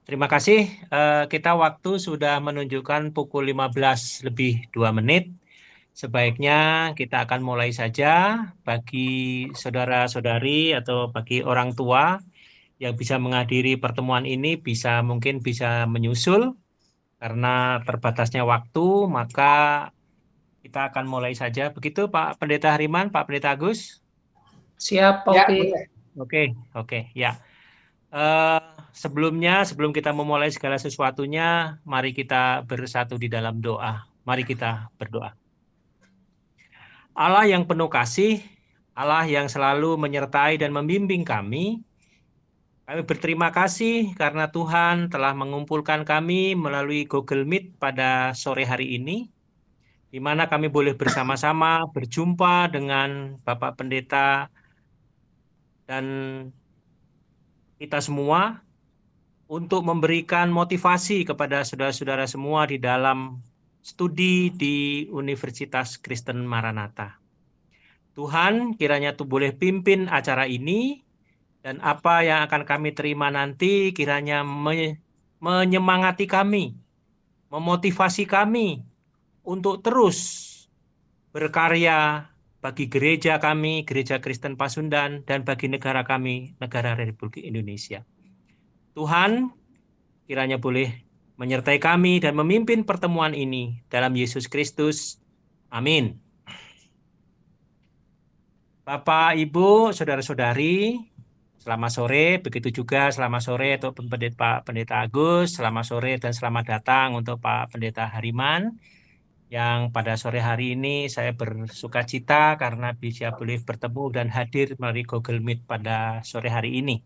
Terima kasih. Kita waktu sudah menunjukkan pukul 15 lebih 2 menit. Sebaiknya kita akan mulai saja. Bagi saudara-saudari atau bagi orang tua yang bisa menghadiri pertemuan ini mungkin bisa menyusul karena terbatasnya waktu, maka kita akan mulai saja. Begitu Pak Pendeta Hariman, Pak Pendeta Agus? Siap, Pak Ya, Upi. boleh. Oke, oke, ya. Eh, sebelum kita memulai segala sesuatunya, mari kita bersatu di dalam doa. Mari kita berdoa. Allah yang penuh kasih, Allah yang selalu menyertai dan membimbing kami berterima kasih karena Tuhan telah mengumpulkan kami melalui Google Meet pada sore hari ini, di mana kami boleh bersama-sama berjumpa dengan Bapak Pendeta dan kita semua untuk memberikan motivasi kepada saudara-saudara semua di dalam studi di Universitas Kristen Maranatha. Tuhan, kiranya Tuhan boleh pimpin acara ini, dan apa yang akan kami terima nanti kiranya menyemangati kami, memotivasi kami untuk terus berkarya bagi gereja kami, Gereja Kristen Pasundan, dan bagi negara kami, negara Republik Indonesia. Tuhan, kiranya boleh menyertai kami dan memimpin pertemuan ini dalam Yesus Kristus. Amin. Bapak, Ibu, saudara-saudari, selamat sore. Begitu juga selamat sore untuk Pak Pendeta Agus, selamat sore dan selamat datang untuk Pak Pendeta Hariman, yang pada sore hari ini saya bersuka cita karena bisa boleh bertemu dan hadir melalui Google Meet pada sore hari ini.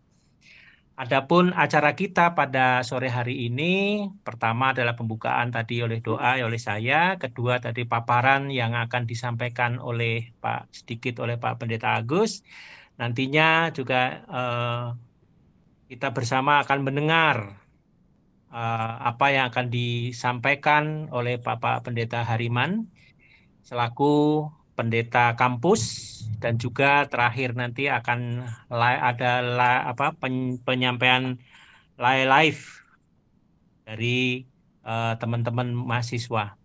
Adapun acara kita pada sore hari ini, pertama adalah pembukaan tadi oleh doa oleh saya, kedua tadi paparan yang akan disampaikan sedikit oleh Pak Pendeta Agus. Nantinya juga kita bersama akan mendengar apa yang akan disampaikan oleh Bapak Pendeta Hariman selaku pendeta kampus, dan juga terakhir nanti akan ada penyampaian live dari teman-teman mahasiswa.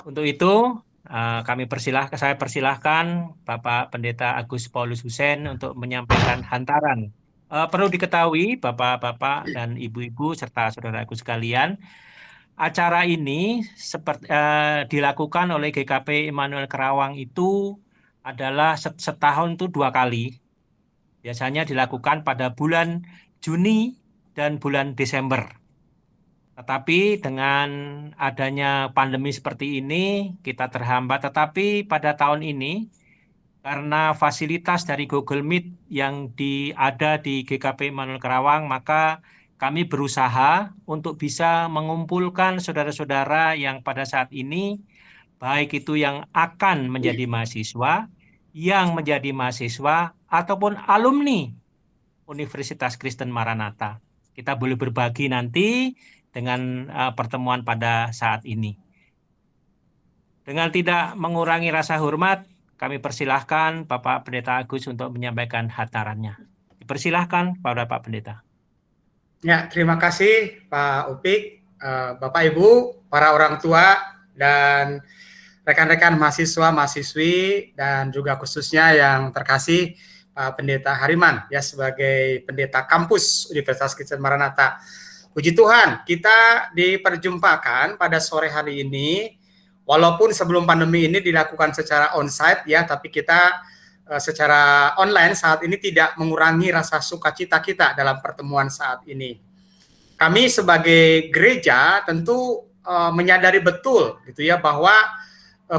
Untuk itu saya persilahkan Bapak Pendeta Agus Paulus Hussein untuk menyampaikan hantaran. Perlu diketahui Bapak-bapak dan Ibu-ibu serta saudaraku sekalian, acara ini dilakukan oleh GKP Immanuel Kerawang itu adalah setahun itu 2 kali. Biasanya dilakukan pada bulan Juni dan bulan Desember. Tetapi dengan adanya pandemi seperti ini, kita terhambat. Tetapi pada tahun ini, karena fasilitas dari Google Meet yang ada di GKP Immanuel Kerawang, maka kami berusaha untuk bisa mengumpulkan saudara-saudara yang pada saat ini, baik itu yang akan menjadi mahasiswa, ataupun alumni Universitas Kristen Maranatha. Kita boleh berbagi nanti dengan pertemuan pada saat ini. Dengan tidak mengurangi rasa hormat, kami persilahkan Bapak Pendeta Agus untuk menyampaikan hantarannya. Dipersilahkan pada Pak Pendeta. Ya, terima kasih Pak Upik, Bapak Ibu, para orang tua, dan rekan-rekan mahasiswa, mahasiswi, dan juga khususnya yang terkasih Pak Pendeta Hariman, ya sebagai pendeta kampus Universitas Kristen Maranatha. Puji Tuhan, kita diperjumpakan pada sore hari ini, walaupun sebelum pandemi ini dilakukan secara onsite ya, tapi kita secara online saat ini tidak mengurangi rasa sukacita kita dalam pertemuan saat ini. Kami sebagai gereja tentu menyadari betul gitu ya bahwa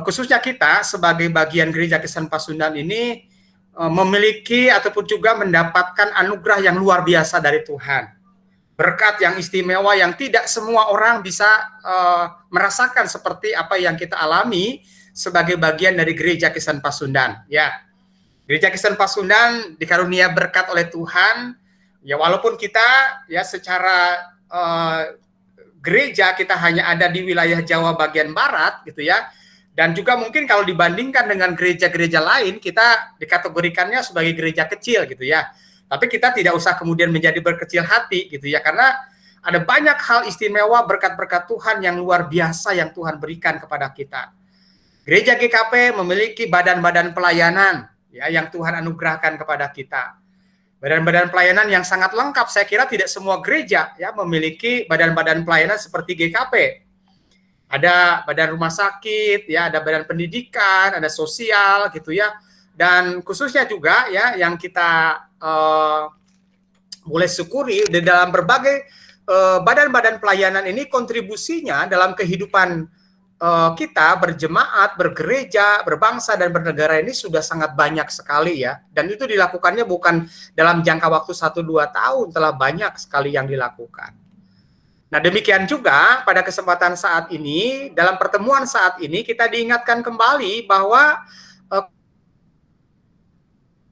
khususnya kita sebagai bagian Gereja Kristen Pasundan ini memiliki ataupun juga mendapatkan anugerah yang luar biasa dari Tuhan. Berkat yang istimewa yang tidak semua orang bisa merasakan seperti apa yang kita alami sebagai bagian dari Gereja Kristen Pasundan. Ya, Gereja Kristen Pasundan dikarunia berkat oleh Tuhan. Ya, walaupun kita ya secara gereja kita hanya ada di wilayah Jawa bagian barat gitu ya. Dan juga mungkin kalau dibandingkan dengan gereja-gereja lain, kita dikategorikannya sebagai gereja kecil gitu ya. Tapi kita tidak usah kemudian menjadi berkecil hati gitu ya, karena Ada banyak hal istimewa, berkat-berkat Tuhan yang luar biasa yang Tuhan berikan kepada kita. Gereja GKP memiliki badan-badan pelayanan ya yang Tuhan anugerahkan kepada kita. Badan-badan pelayanan yang sangat lengkap. Saya kira tidak semua gereja ya memiliki badan-badan pelayanan seperti GKP. Ada badan rumah sakit, ya, ada badan pendidikan, ada sosial gitu ya. Dan khususnya juga ya yang kita boleh syukuri di dalam berbagai badan-badan pelayanan ini kontribusinya dalam kehidupan kita berjemaat, bergereja, berbangsa dan bernegara ini sudah sangat banyak sekali ya. Dan itu dilakukannya bukan dalam jangka waktu 1-2 tahun, telah banyak sekali yang dilakukan. Nah demikian juga pada kesempatan saat ini, dalam pertemuan saat ini kita diingatkan kembali bahwa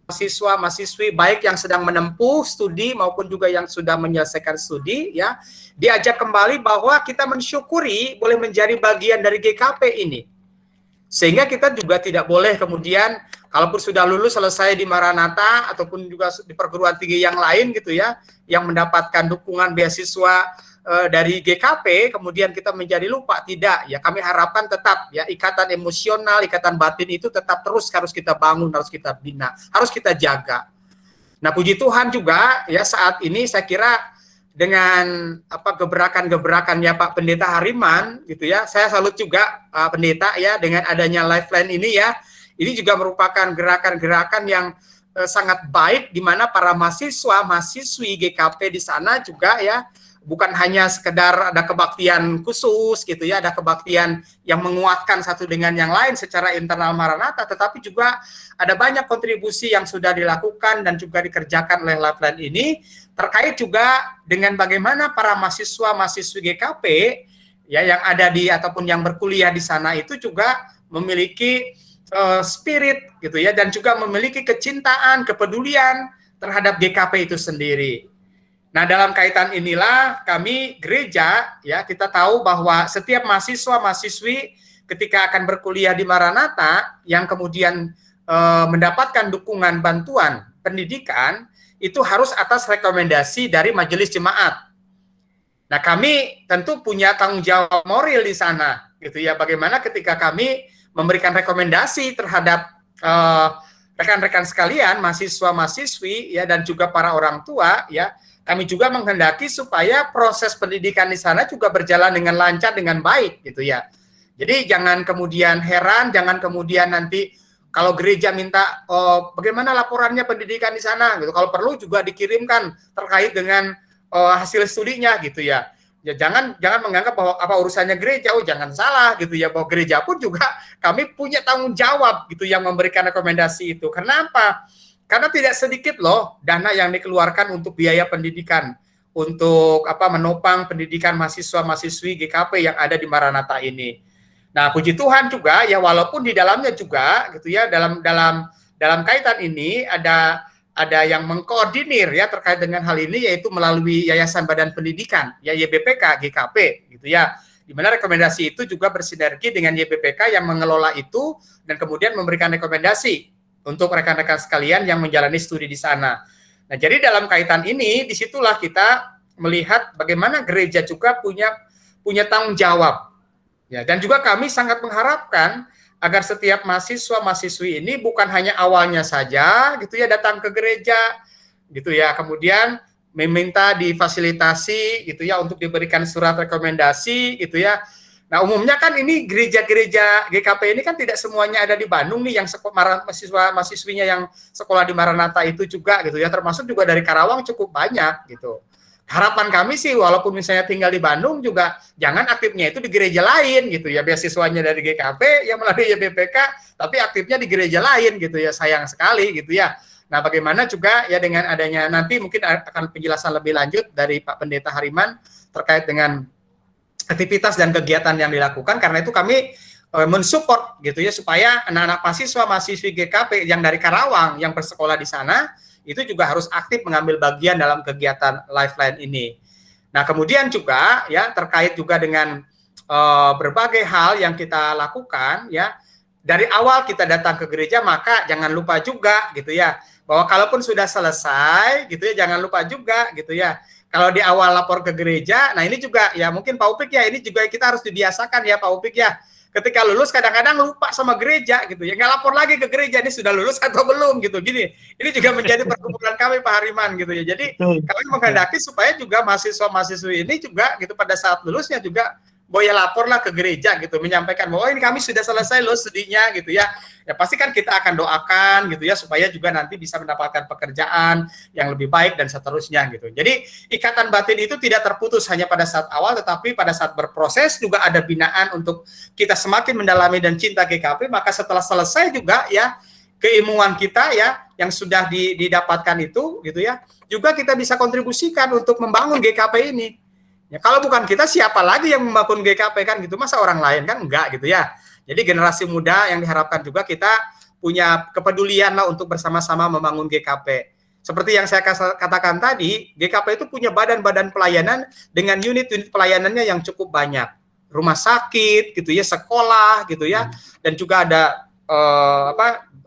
mahasiswa-mahasiswi baik yang sedang menempuh studi maupun juga yang sudah menyelesaikan studi ya diajak kembali bahwa kita mensyukuri boleh menjadi bagian dari GKP ini, sehingga kita juga tidak boleh kemudian kalaupun sudah lulus selesai di Maranatha ataupun juga di perguruan tinggi yang lain gitu ya yang mendapatkan dukungan beasiswa dari GKP kemudian kita menjadi lupa. Tidak ya, kami harapkan tetap ya ikatan emosional, ikatan batin itu tetap terus harus kita bangun, harus kita bina, harus kita jaga. Nah puji Tuhan juga ya saat ini saya kira dengan gebrakan-gebrakannya Pak Pendeta Hariman gitu ya, saya salut juga Pendeta ya dengan adanya Lifeline ini ya. Ini juga merupakan gerakan-gerakan yang sangat baik di mana para mahasiswa, mahasiswi GKP di sana juga ya bukan hanya sekedar ada kebaktian khusus gitu ya, ada kebaktian yang menguatkan satu dengan yang lain secara internal Maranatha, tetapi juga ada banyak kontribusi yang sudah dilakukan dan juga dikerjakan oleh Lifeline ini terkait juga dengan bagaimana para mahasiswa-mahasiswi GKP ya yang ada di ataupun yang berkuliah di sana itu juga memiliki spirit gitu ya dan juga memiliki kecintaan, kepedulian terhadap GKP itu sendiri. Nah, dalam kaitan inilah kami gereja ya kita tahu bahwa setiap mahasiswa-mahasiswi ketika akan berkuliah di Maranatha yang kemudian mendapatkan dukungan bantuan pendidikan itu harus atas rekomendasi dari majelis jemaat. Nah, kami tentu punya tanggung jawab moral di sana gitu ya, bagaimana ketika kami memberikan rekomendasi terhadap rekan-rekan sekalian, mahasiswa-mahasiswi ya dan juga para orang tua ya. Kami juga menghendaki supaya proses pendidikan di sana juga berjalan dengan lancar, dengan baik gitu ya. Jadi jangan kemudian heran, jangan kemudian nanti kalau gereja minta bagaimana laporannya pendidikan di sana gitu. Kalau perlu juga dikirimkan terkait dengan hasil studinya gitu ya. Ya jangan menganggap bahwa apa urusannya gereja, jangan salah gitu ya, bahwa gereja pun juga kami punya tanggung jawab gitu yang memberikan rekomendasi itu. Kenapa? Karena tidak sedikit loh dana yang dikeluarkan untuk biaya pendidikan, untuk menopang pendidikan mahasiswa-mahasiswi GKP yang ada di Maranatha ini. Nah, puji Tuhan juga ya walaupun di dalamnya juga gitu ya dalam kaitan ini ada yang mengkoordinir ya terkait dengan hal ini yaitu melalui Yayasan Badan Pendidikan ya YBPK GKP gitu ya. Di mana rekomendasi itu juga bersinergi dengan YBPK yang mengelola itu dan kemudian memberikan rekomendasi untuk rekan-rekan sekalian yang menjalani studi di sana. Nah, jadi dalam kaitan ini, disitulah kita melihat bagaimana gereja juga punya tanggung jawab. Ya, dan juga kami sangat mengharapkan agar setiap mahasiswa-mahasiswi ini bukan hanya awalnya saja gitu ya datang ke gereja gitu ya, kemudian meminta difasilitasi gitu ya untuk diberikan surat rekomendasi gitu ya. Nah, umumnya kan ini gereja-gereja GKP ini kan tidak semuanya ada di Bandung nih yang mahasiswa-mahasiswinya yang sekolah di Maranatha itu juga gitu ya, termasuk juga dari Karawang cukup banyak gitu. Harapan kami sih walaupun misalnya tinggal di Bandung juga jangan aktifnya itu di gereja lain gitu ya, beasiswanya dari GKP yang melalui YBPK tapi aktifnya di gereja lain gitu ya, sayang sekali gitu ya. Nah, bagaimana juga ya dengan adanya nanti mungkin akan penjelasan lebih lanjut dari Pak Pendeta Hariman terkait dengan aktivitas dan kegiatan yang dilakukan, karena itu kami mensupport gitu ya supaya anak-anak mahasiswa-mahasiswi GKP yang dari Karawang yang bersekolah di sana itu juga harus aktif mengambil bagian dalam kegiatan Lifeline ini. Nah, kemudian juga ya terkait juga dengan berbagai hal yang kita lakukan ya. Dari awal kita datang ke gereja maka jangan lupa juga gitu ya bahwa kalaupun sudah selesai gitu ya jangan lupa juga gitu ya kalau di awal lapor ke gereja, nah ini juga ya mungkin Pak Upik ya, ini juga kita harus dibiasakan ya Pak Upik ya. Ketika lulus kadang-kadang lupa sama gereja gitu ya, nggak lapor lagi ke gereja, ini sudah lulus atau belum gitu. Gini, ini juga menjadi perkumpulan kami Pak Hariman gitu ya. Jadi kami menghendaki supaya juga mahasiswa-mahasiswi ini juga gitu pada saat lulusnya juga boleh laporlah ke gereja gitu, menyampaikan bahwa ini kami sudah selesai loh studinya gitu ya. Ya pasti kan kita akan doakan gitu ya supaya juga nanti bisa mendapatkan pekerjaan yang lebih baik dan seterusnya gitu. Jadi ikatan batin itu tidak terputus hanya pada saat awal, tetapi pada saat berproses juga ada binaan untuk kita semakin mendalami dan cinta GKP. Maka setelah selesai juga ya keilmuan kita ya yang sudah didapatkan itu gitu ya, juga kita bisa kontribusikan untuk membangun GKP ini. Ya, kalau bukan kita, siapa lagi yang membangun GKP kan gitu, masa orang lain kan enggak gitu ya. Jadi generasi muda yang diharapkan juga kita punya kepedulian lah untuk bersama-sama membangun GKP. Seperti yang saya katakan tadi, GKP itu punya badan-badan pelayanan dengan unit-unit pelayanannya yang cukup banyak. Rumah sakit gitu ya, sekolah gitu ya, dan juga ada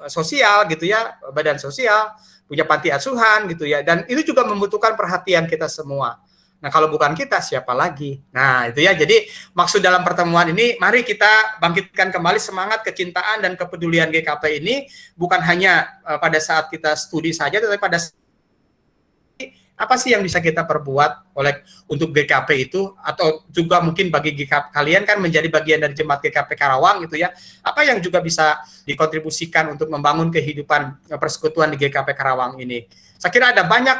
sosial gitu ya, badan sosial, punya panti asuhan gitu ya, dan itu juga membutuhkan perhatian kita semua. Nah, kalau bukan kita, siapa lagi? Nah, itu ya. Jadi, maksud dalam pertemuan ini, mari kita bangkitkan kembali semangat kecintaan dan kepedulian GKP ini, bukan hanya pada saat kita studi saja, tetapi pada apa sih yang bisa kita perbuat untuk GKP itu, atau juga mungkin bagi GKP kalian kan menjadi bagian dari jemaat GKP Karawang gitu ya, apa yang juga bisa dikontribusikan untuk membangun kehidupan persekutuan di GKP Karawang ini. Saya kira ada banyak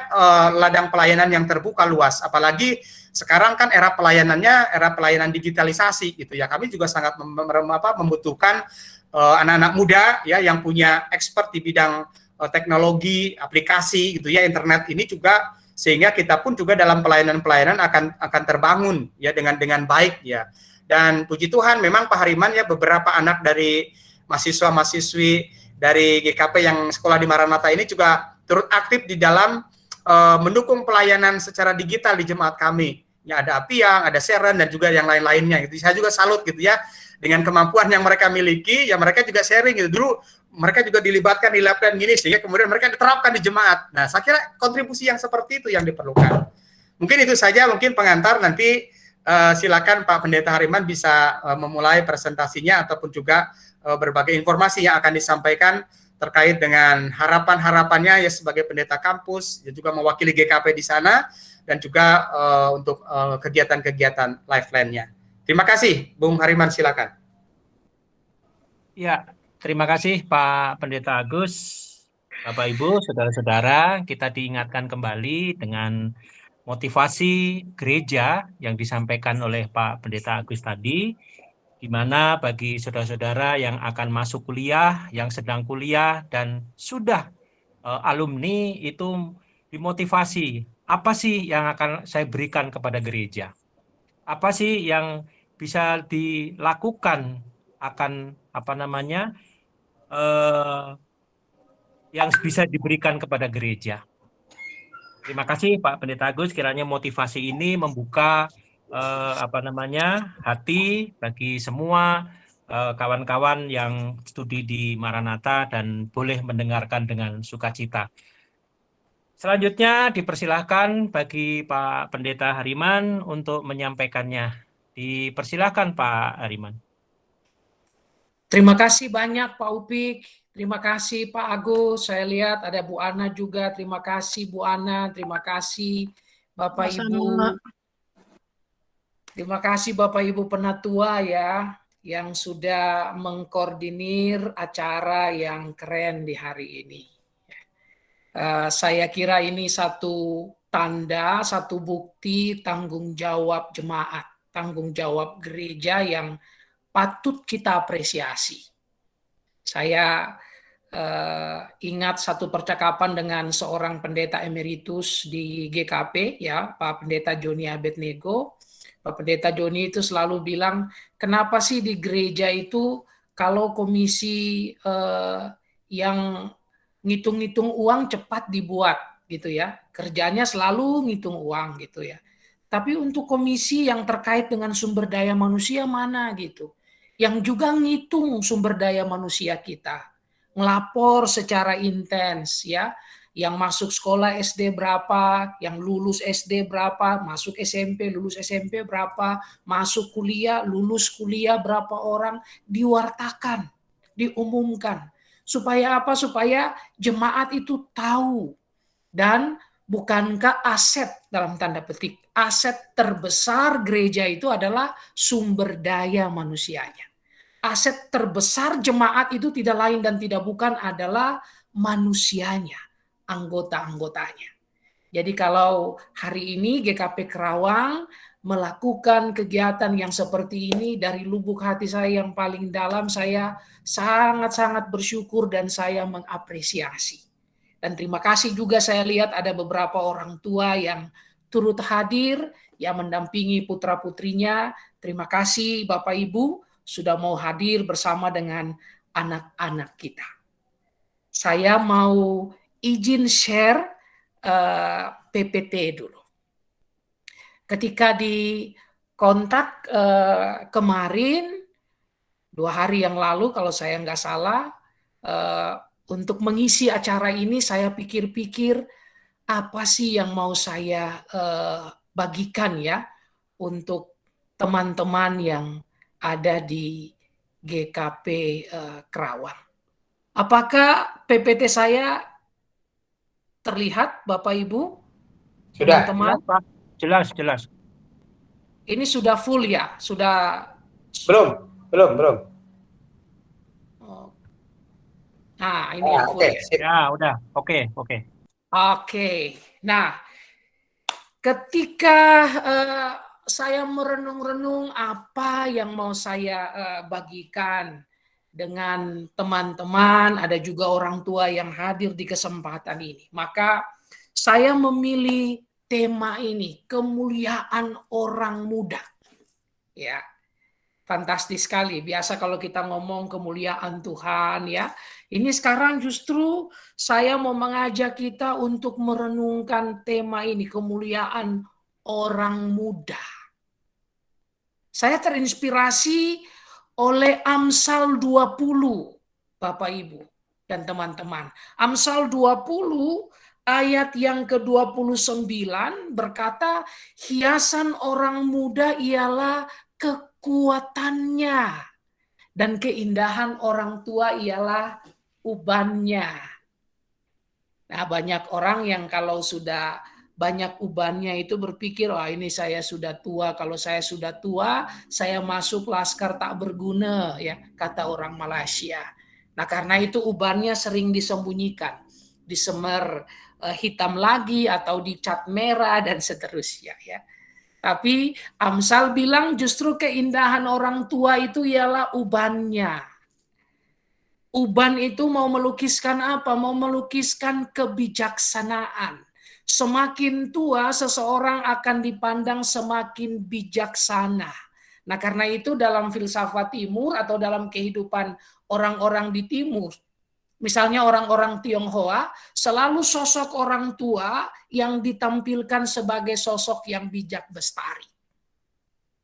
ladang pelayanan yang terbuka luas, apalagi sekarang kan era pelayanan digitalisasi gitu ya. Kami juga sangat membutuhkan anak-anak muda ya yang punya expert di bidang teknologi, aplikasi gitu ya, internet ini juga, sehingga kita pun juga dalam pelayanan-pelayanan akan terbangun ya dengan baik ya. Dan puji Tuhan memang Pak Hariman ya, beberapa anak dari mahasiswa-mahasiswi dari GKP yang sekolah di Maranatha ini juga turut aktif di dalam mendukung pelayanan secara digital di jemaat kami. Ya, ada Apiang, ada Seren, dan juga yang lain-lainnya gitu. Saya juga salut gitu ya dengan kemampuan yang mereka miliki, ya mereka juga sharing gitu. Dulu mereka juga dilibatkan di lab-lab gini, sehingga kemudian mereka diterapkan di jemaat. Nah, saya kira kontribusi yang seperti itu yang diperlukan. Mungkin itu saja, mungkin pengantar, nanti silakan Pak Pendeta Hariman bisa memulai presentasinya ataupun juga berbagai informasi yang akan disampaikan terkait dengan harapan-harapannya ya sebagai pendeta kampus, ya juga mewakili GKP di sana, dan juga untuk kegiatan-kegiatan lifeline-nya. Terima kasih, Bung Hariman, silakan. Ya, terima kasih Pak Pendeta Agus, Bapak Ibu, saudara-saudara. Kita diingatkan kembali dengan motivasi gereja yang disampaikan oleh Pak Pendeta Agus tadi, di mana bagi saudara-saudara yang akan masuk kuliah, yang sedang kuliah, dan sudah alumni itu dimotivasi. Apa sih yang akan saya berikan kepada gereja? Apa sih yang bisa dilakukan akan yang bisa diberikan kepada gereja? Terima kasih Pak Pendeta Agus, kiranya motivasi ini membuka hati bagi semua kawan-kawan yang studi di Maranatha dan boleh mendengarkan dengan sukacita. Selanjutnya dipersilahkan bagi Pak Pendeta Hariman untuk menyampaikannya. Dipersilahkan Pak Hariman. Terima kasih banyak Pak Upik, terima kasih Pak Agus, saya lihat ada Bu Ana juga, terima kasih Bu Ana, terima kasih Bapak Ibu. Terima kasih Bapak Ibu Penatua ya, yang sudah mengkoordinir acara yang keren di hari ini. Saya kira ini satu tanda, satu bukti tanggung jawab jemaat, tanggung jawab gereja yang patut kita apresiasi. Saya ingat satu percakapan dengan seorang pendeta emeritus di GKP, ya, Pak Pendeta Joni Abednego. Pak Pendeta Joni itu selalu bilang, kenapa sih di gereja itu kalau komisi yang ngitung-ngitung uang cepat dibuat, gitu ya, kerjanya selalu ngitung uang, gitu ya. Tapi untuk komisi yang terkait dengan sumber daya manusia mana gitu, yang juga ngitung sumber daya manusia kita, ngelapor secara intens ya, yang masuk sekolah SD berapa, yang lulus SD berapa, masuk SMP, lulus SMP berapa, masuk kuliah, lulus kuliah berapa orang, diwartakan, diumumkan. Supaya apa? Supaya jemaat itu tahu. Dan bukankah aset dalam tanda petik, aset terbesar gereja itu adalah sumber daya manusianya. Aset terbesar jemaat itu tidak lain dan tidak bukan adalah manusianya, anggota-anggotanya. Jadi kalau hari ini GKP Kerawang melakukan kegiatan yang seperti ini, dari lubuk hati saya yang paling dalam, saya sangat-sangat bersyukur dan saya mengapresiasi. Dan terima kasih juga saya lihat ada beberapa orang tua yang turut hadir, yang mendampingi putra-putrinya. Terima kasih Bapak Ibu sudah mau hadir bersama dengan anak-anak kita. Saya mau izin share PPT dulu. Ketika di kontak kemarin, 2 hari yang lalu kalau saya nggak salah, untuk mengisi acara ini saya pikir-pikir apa sih yang mau saya bagikan ya untuk teman-teman yang ada di GKP Kerawang. Apakah PPT saya terlihat Bapak Ibu? Sudah. Teman-teman? Jelas, jelas. Ini sudah full ya? Sudah? Belum. Nah, ini yang full Oke, ya. sip. Ya, udah. Oke. Oke. Nah, ketika saya merenung-renung apa yang mau saya bagikan dengan teman-teman, ada juga orang tua yang hadir di kesempatan ini. Maka saya memilih tema ini, kemuliaan orang muda. Ya, fantastis sekali. Biasa kalau kita ngomong kemuliaan Tuhan ya. Ini sekarang justru saya mau mengajak kita untuk merenungkan tema ini, kemuliaan orang muda. Saya terinspirasi oleh Amsal 20, Bapak Ibu dan teman-teman. Amsal 20 ayat yang ke-29 berkata, hiasan orang muda ialah kekuatannya dan keindahan orang tua ialah ubannya. Nah, banyak orang yang kalau sudah banyak ubannya itu berpikir, wah ini saya sudah tua, kalau saya sudah tua, saya masuk laskar tak berguna, ya kata orang Malaysia. Nah, karena itu ubannya sering disembunyikan, disemer hitam lagi atau dicat merah dan seterusnya ya. Tapi Amsal bilang justru keindahan orang tua itu ialah ubannya. Uban itu mau melukiskan apa? Mau melukiskan kebijaksanaan. Semakin tua seseorang akan dipandang semakin bijaksana. Nah, karena itu dalam filsafat timur atau dalam kehidupan orang-orang di timur, misalnya orang-orang Tionghoa, selalu sosok orang tua yang ditampilkan sebagai sosok yang bijak bestari.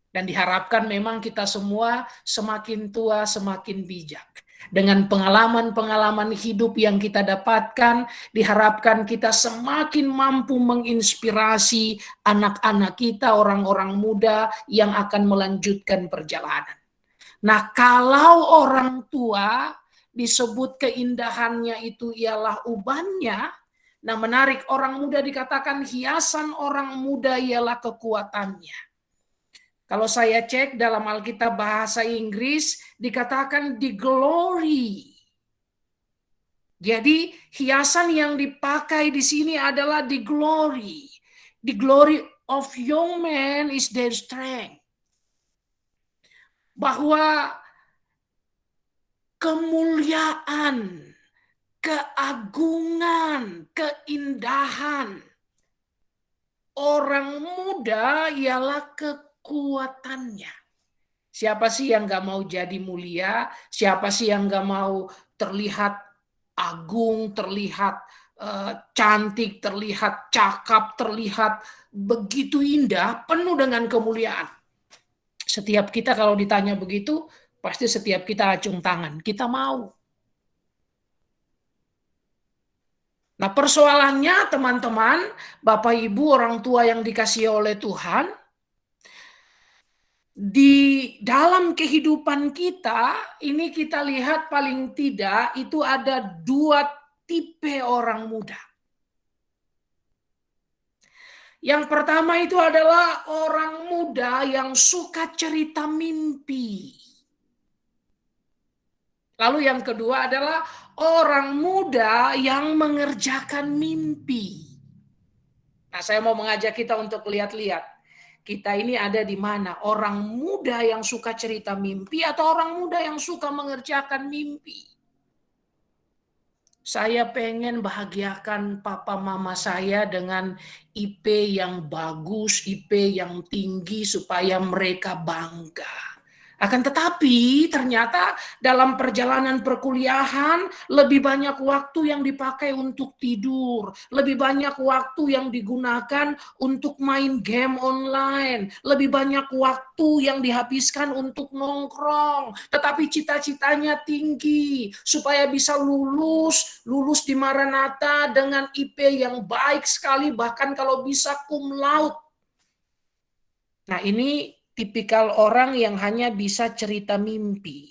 Dan diharapkan memang kita semua semakin tua semakin bijak. Dengan pengalaman-pengalaman hidup yang kita dapatkan, diharapkan kita semakin mampu menginspirasi anak-anak kita, orang-orang muda yang akan melanjutkan perjalanan. Nah, kalau orang tua disebut keindahannya itu ialah ubannya, nah menarik, orang muda dikatakan hiasan orang muda ialah kekuatannya. Kalau saya cek dalam Alkitab bahasa Inggris dikatakan the glory. Jadi hiasan yang dipakai di sini adalah the glory. The glory of young men is their strength. Bahwa kemuliaan, keagungan, keindahan orang muda ialah kekuatannya. Siapa sih yang gak mau jadi mulia? Siapa sih yang gak mau terlihat agung, terlihat cantik, terlihat cakap, terlihat begitu indah, penuh dengan kemuliaan. Setiap kita kalau ditanya begitu, pasti setiap kita acung tangan. Kita mau. Nah, persoalannya teman-teman, Bapak Ibu orang tua yang dikasihi oleh Tuhan, di dalam kehidupan kita, ini kita lihat paling tidak itu ada 2 tipe orang muda. Yang pertama itu adalah orang muda yang suka cerita mimpi. Lalu yang kedua adalah orang muda yang mengerjakan mimpi. Nah, saya mau mengajak kita untuk lihat-lihat. Kita ini ada di mana? Orang muda yang suka cerita mimpi atau orang muda yang suka mengerjakan mimpi? Saya pengen bahagiakan papa mama saya dengan IP yang bagus, IP yang tinggi supaya mereka bangga. Akan tetapi ternyata dalam perjalanan perkuliahan lebih banyak waktu yang dipakai untuk tidur, lebih banyak waktu yang digunakan untuk main game online, lebih banyak waktu yang dihabiskan untuk nongkrong. Tetapi cita-citanya tinggi supaya bisa lulus di Maranatha dengan IP yang baik sekali, bahkan kalau bisa cum laude. Nah, ini tipikal orang yang hanya bisa cerita mimpi.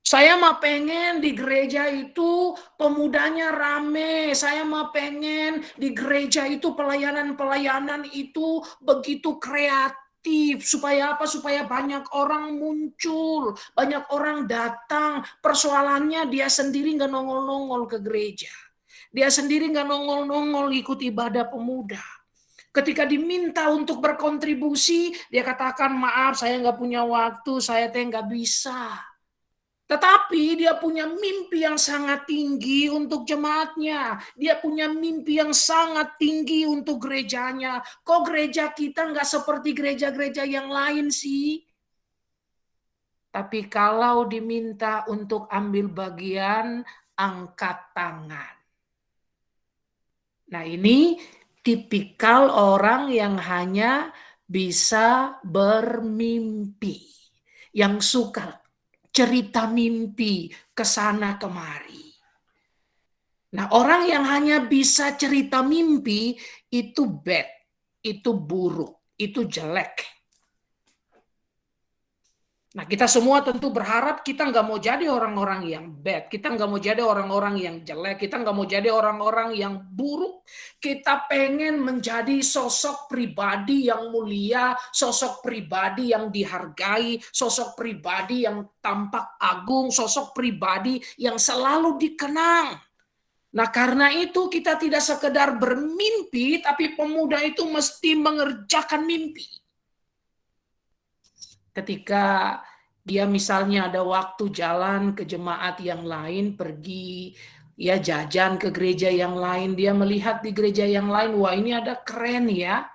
Saya mah pengen di gereja itu pemudanya rame. Saya mah pengen di gereja itu pelayanan-pelayanan itu begitu kreatif. Supaya apa? Supaya banyak orang muncul. Banyak orang datang. Persoalannya dia sendiri nggak nongol-nongol ke gereja. Dia sendiri nggak nongol-nongol ikut ibadah pemuda. Ketika diminta untuk berkontribusi, dia katakan, maaf saya nggak punya waktu, saya nggak bisa. Tetapi dia punya mimpi yang sangat tinggi untuk jemaatnya. Dia punya mimpi yang sangat tinggi untuk gerejanya. Kok gereja kita nggak seperti gereja-gereja yang lain sih? Tapi kalau diminta untuk ambil bagian, angkat tangan. Nah, ini tipikal orang yang hanya bisa bermimpi, yang suka cerita mimpi ke sana kemari. Nah, orang yang hanya bisa cerita mimpi itu bad, itu buruk, itu jelek. Nah, kita semua tentu berharap kita nggak mau jadi orang-orang yang bad. Kita nggak mau jadi orang-orang yang jelek. Kita nggak mau jadi orang-orang yang buruk. Kita pengen menjadi sosok pribadi yang mulia, sosok pribadi yang dihargai, sosok pribadi yang tampak agung, sosok pribadi yang selalu dikenang. Nah, karena itu kita tidak sekedar bermimpi, tapi pemuda itu mesti mengerjakan mimpi. Ketika dia misalnya ada waktu jalan ke jemaat yang lain, pergi ya jajan ke gereja yang lain, dia melihat di gereja yang lain, wah ini ada keren ya,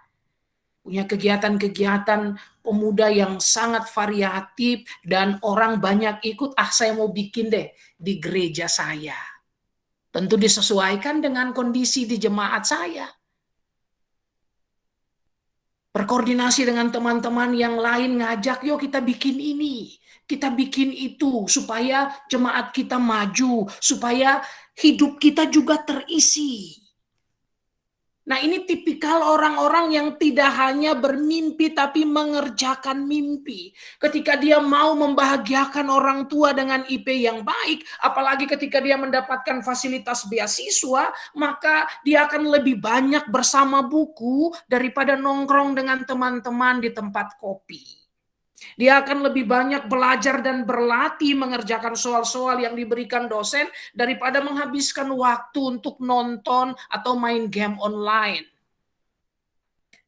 punya kegiatan-kegiatan pemuda yang sangat variatif dan orang banyak ikut, saya mau bikin deh di gereja saya. Tentu disesuaikan dengan kondisi di jemaat saya. Berkoordinasi dengan teman-teman yang lain, ngajak, yuk kita bikin ini, kita bikin itu, supaya jemaat kita maju, supaya hidup kita juga terisi. Nah, ini tipikal orang-orang yang tidak hanya bermimpi, tapi mengerjakan mimpi. Ketika dia mau membahagiakan orang tua dengan IP yang baik, apalagi ketika dia mendapatkan fasilitas beasiswa, maka dia akan lebih banyak bersama buku daripada nongkrong dengan teman-teman di tempat kopi. Dia akan lebih banyak belajar dan berlatih mengerjakan soal-soal yang diberikan dosen daripada menghabiskan waktu untuk nonton atau main game online.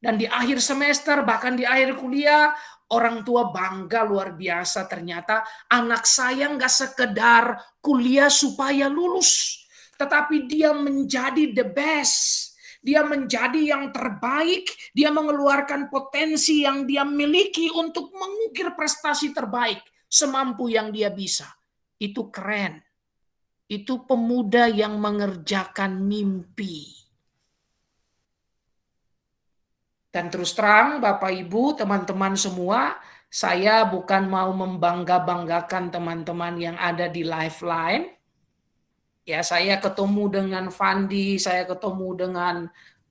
Dan di akhir semester, bahkan di akhir kuliah, orang tua bangga luar biasa, ternyata anak saya nggak sekedar kuliah supaya lulus, tetapi dia menjadi the best. Dia menjadi yang terbaik, dia mengeluarkan potensi yang dia miliki untuk mengukir prestasi terbaik semampu yang dia bisa. Itu keren. Itu pemuda yang mengerjakan mimpi. Dan terus terang, Bapak Ibu, teman-teman semua, saya bukan mau membangga-banggakan teman-teman yang ada di Lifeline. Ya, saya ketemu dengan Fandi, saya ketemu dengan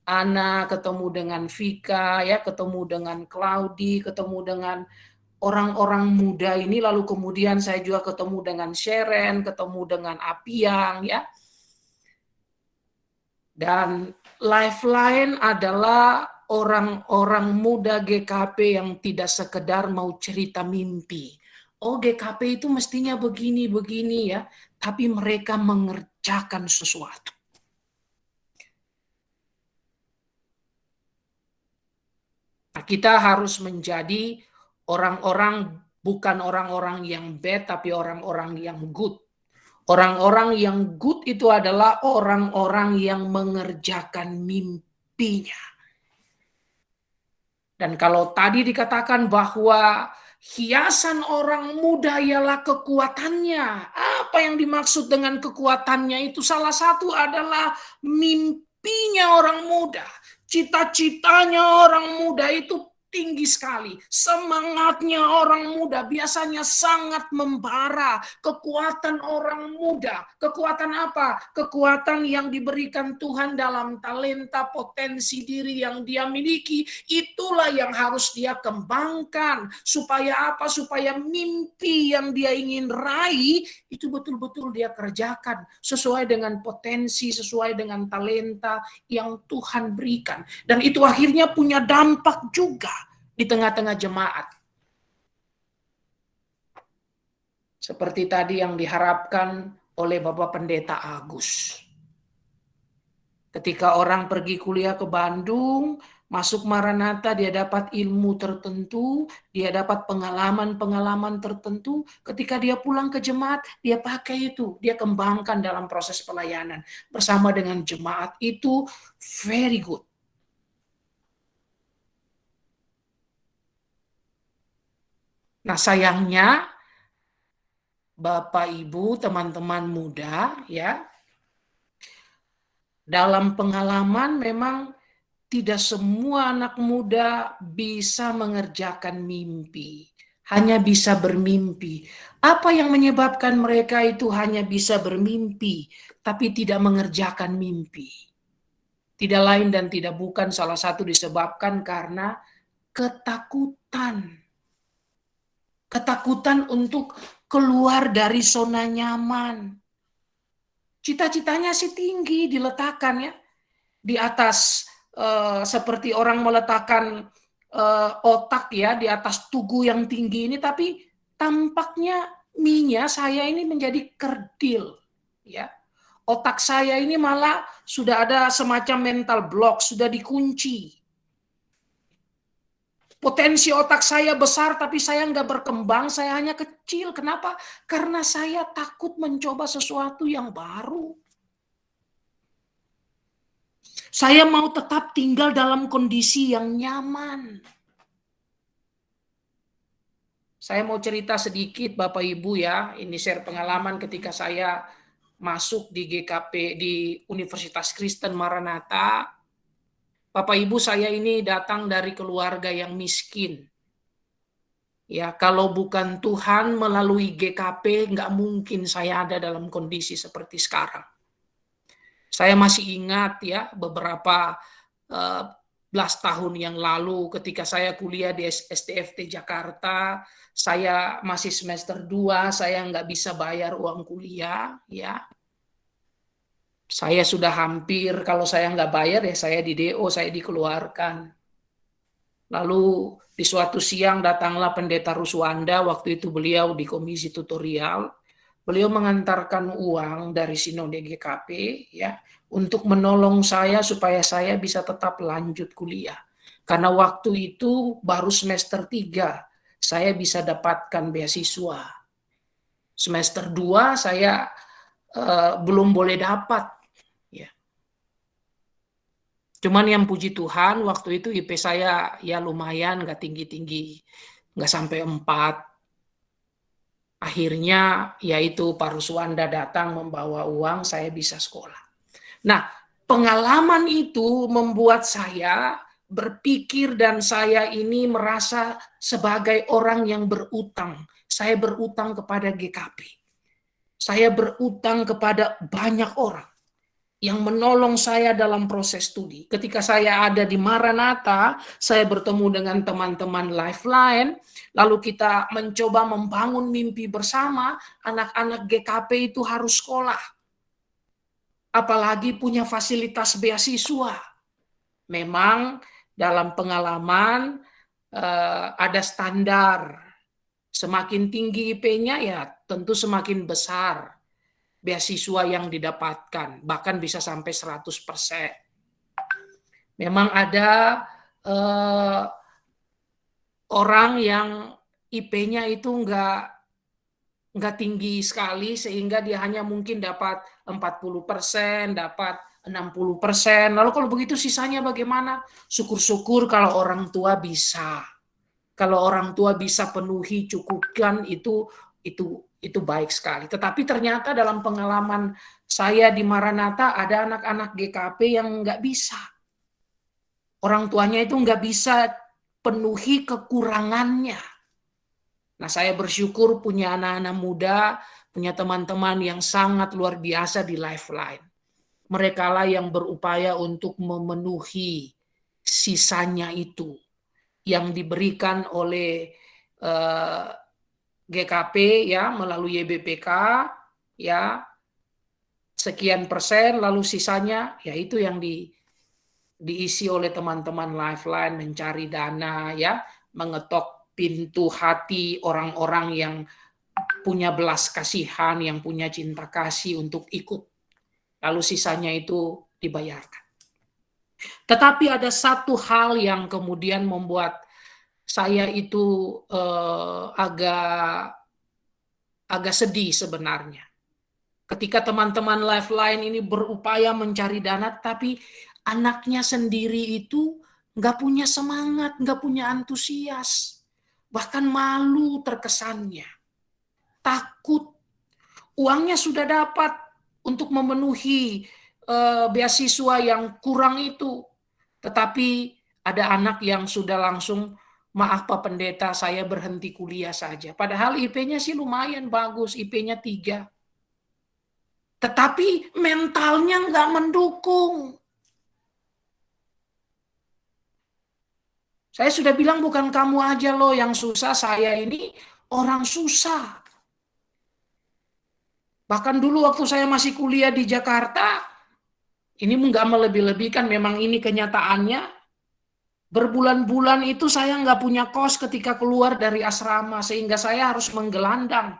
Ana, ketemu dengan Vika, ya, ketemu dengan Claudi, ketemu dengan orang-orang muda ini, lalu kemudian saya juga ketemu dengan Sharon, ketemu dengan Apiang, ya. Dan Lifeline adalah orang-orang muda GKP yang tidak sekedar mau cerita mimpi. Oh, GKP itu mestinya begini-begini ya, tapi mereka mengerjakan sesuatu. Nah, kita harus menjadi orang-orang, bukan orang-orang yang bad, tapi orang-orang yang good. Orang-orang yang good itu adalah orang-orang yang mengerjakan mimpinya. Dan kalau tadi dikatakan bahwa hiasan orang muda ialah kekuatannya, apa yang dimaksud dengan kekuatannya itu? Salah satu adalah mimpinya orang muda. Cita-citanya orang muda itu tinggi sekali. Semangatnya orang muda biasanya sangat membara. Kekuatan orang muda. Kekuatan apa? Kekuatan yang diberikan Tuhan dalam talenta, potensi diri yang dia miliki. Itulah yang harus dia kembangkan. Supaya apa? Supaya mimpi yang dia ingin raih itu betul-betul dia kerjakan. Sesuai dengan potensi, sesuai dengan talenta yang Tuhan berikan. Dan itu akhirnya punya dampak juga di tengah-tengah jemaat. Seperti tadi yang diharapkan oleh Bapak Pendeta Agus. Ketika orang pergi kuliah ke Bandung, masuk Maranatha, dia dapat ilmu tertentu, dia dapat pengalaman-pengalaman tertentu. Ketika dia pulang ke jemaat, dia pakai itu, dia kembangkan dalam proses pelayanan. Bersama dengan jemaat itu very good. Nah, sayangnya Bapak Ibu, teman-teman muda ya, dalam pengalaman memang tidak semua anak muda bisa mengerjakan mimpi, hanya bisa bermimpi. Apa yang menyebabkan mereka itu hanya bisa bermimpi tapi tidak mengerjakan mimpi? Tidak lain dan tidak bukan, salah satu disebabkan karena ketakutan. Ketakutan untuk keluar dari zona nyaman. Cita-citanya sih tinggi diletakkan ya di atas seperti orang meletakkan otak ya di atas tugu yang tinggi ini, tapi tampaknya minyak saya ini menjadi kerdil ya. Otak saya ini malah sudah ada semacam mental block, sudah dikunci. Potensi otak saya besar, tapi saya nggak berkembang, saya hanya kecil. Kenapa? Karena saya takut mencoba sesuatu yang baru. Saya mau tetap tinggal dalam kondisi yang nyaman. Saya mau cerita sedikit Bapak Ibu ya, ini share pengalaman ketika saya masuk di GKP, di Universitas Kristen Maranatha. Bapak Ibu, saya ini datang dari keluarga yang miskin. Ya, kalau bukan Tuhan melalui GKP, nggak mungkin saya ada dalam kondisi seperti sekarang. Saya masih ingat ya, beberapa belas tahun yang lalu ketika saya kuliah di STFT Jakarta, saya masih semester 2, saya nggak bisa bayar uang kuliah, ya. Saya sudah hampir, kalau saya nggak bayar ya saya di DO, saya dikeluarkan. Lalu di suatu siang datanglah Pendeta Ruswanda, waktu itu beliau di komisi tutorial. Beliau mengantarkan uang dari Sinode GKP ya untuk menolong saya supaya saya bisa tetap lanjut kuliah. Karena waktu itu baru semester 3 saya bisa dapatkan beasiswa. Semester 2 saya belum boleh dapat. Cuman yang puji Tuhan waktu itu IP saya ya lumayan, gak tinggi-tinggi, gak sampai 4. Akhirnya yaitu Pak Ruswanda datang membawa uang, saya bisa sekolah. Nah, pengalaman itu membuat saya berpikir dan saya ini merasa sebagai orang yang berutang. Saya berutang kepada GKP. Saya berutang kepada banyak orang yang menolong saya dalam proses studi. Ketika saya ada di Maranatha, saya bertemu dengan teman-teman Lifeline, lalu kita mencoba membangun mimpi bersama. Anak-anak GKP itu harus sekolah, apalagi punya fasilitas beasiswa. Memang dalam pengalaman ada standar. Semakin tinggi IP-nya ya tentu semakin besar beasiswa yang didapatkan, bahkan bisa sampai 100%. Memang ada orang yang IP-nya itu nggak tinggi sekali sehingga dia hanya mungkin dapat 40%, dapat 60%. Lalu kalau begitu sisanya bagaimana? Syukur-syukur kalau orang tua bisa. Kalau orang tua bisa penuhi, cukupkan, itu baik sekali. Tetapi ternyata dalam pengalaman saya di Maranatha ada anak-anak GKP yang nggak bisa. Orang tuanya itu nggak bisa penuhi kekurangannya. Nah, saya bersyukur punya anak-anak muda, punya teman-teman yang sangat luar biasa di Lifeline. Mereka lah yang berupaya untuk memenuhi sisanya itu yang diberikan oleh GKP ya melalui YBPK ya sekian persen, lalu sisanya ya itu yang diisi oleh teman-teman Lifeline, mencari dana ya, mengetok pintu hati orang-orang yang punya belas kasihan, yang punya cinta kasih untuk ikut, lalu sisanya itu dibayarkan. Tetapi ada satu hal yang kemudian membuat saya itu agak sedih sebenarnya. Ketika teman-teman Lifeline ini berupaya mencari dana, tapi anaknya sendiri itu nggak punya semangat, nggak punya antusias, bahkan malu terkesannya, takut. Uangnya sudah dapat untuk memenuhi beasiswa yang kurang itu, tetapi ada anak yang sudah langsung, maaf Pak Pendeta, saya berhenti kuliah saja. Padahal IP-nya sih lumayan bagus, IP-nya 3. Tetapi mentalnya nggak mendukung. Saya sudah bilang bukan kamu aja loh yang susah, saya ini orang susah. Bahkan dulu waktu saya masih kuliah di Jakarta, ini nggak melebih-lebihkan, memang ini kenyataannya. Berbulan-bulan itu saya nggak punya kos ketika keluar dari asrama, sehingga saya harus menggelandang.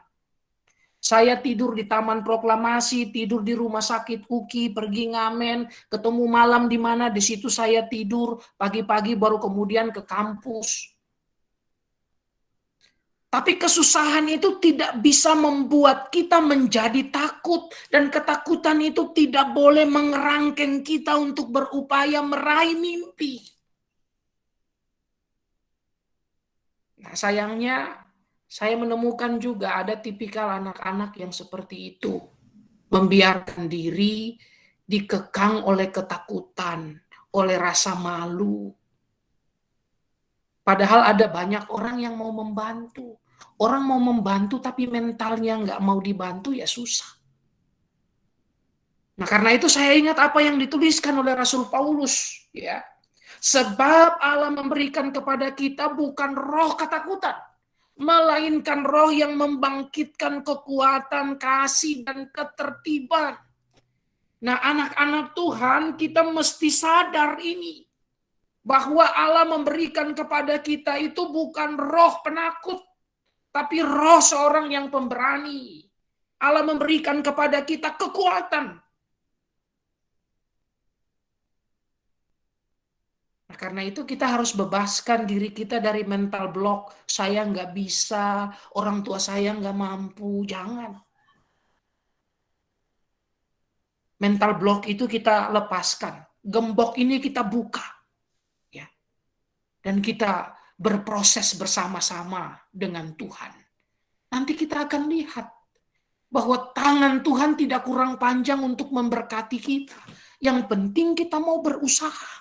Saya tidur di Taman Proklamasi, tidur di rumah sakit UKI, pergi ngamen, ketemu malam di mana, di situ saya tidur, pagi-pagi baru kemudian ke kampus. Tapi kesusahan itu tidak bisa membuat kita menjadi takut, dan ketakutan itu tidak boleh mengerangkeng kita untuk berupaya meraih mimpi. Nah, sayangnya saya menemukan juga ada tipikal anak-anak yang seperti itu. Membiarkan diri dikekang oleh ketakutan, oleh rasa malu. Padahal ada banyak orang yang mau membantu. Orang mau membantu tapi mentalnya nggak mau dibantu ya susah. Nah, karena itu saya ingat apa yang dituliskan oleh Rasul Paulus. Ya. Sebab Allah memberikan kepada kita bukan roh ketakutan, melainkan roh yang membangkitkan kekuatan, kasih, dan ketertiban. Nah, anak-anak Tuhan, kita mesti sadar ini, bahwa Allah memberikan kepada kita itu bukan roh penakut, tapi roh seorang yang pemberani. Allah memberikan kepada kita kekuatan. Nah, karena itu kita harus bebaskan diri kita dari mental block. Saya nggak bisa, orang tua saya nggak mampu. Jangan. Mental block itu kita lepaskan. Gembok ini kita buka. Ya. Dan kita berproses bersama-sama dengan Tuhan. Nanti kita akan lihat bahwa tangan Tuhan tidak kurang panjang untuk memberkati kita. Yang penting kita mau berusaha.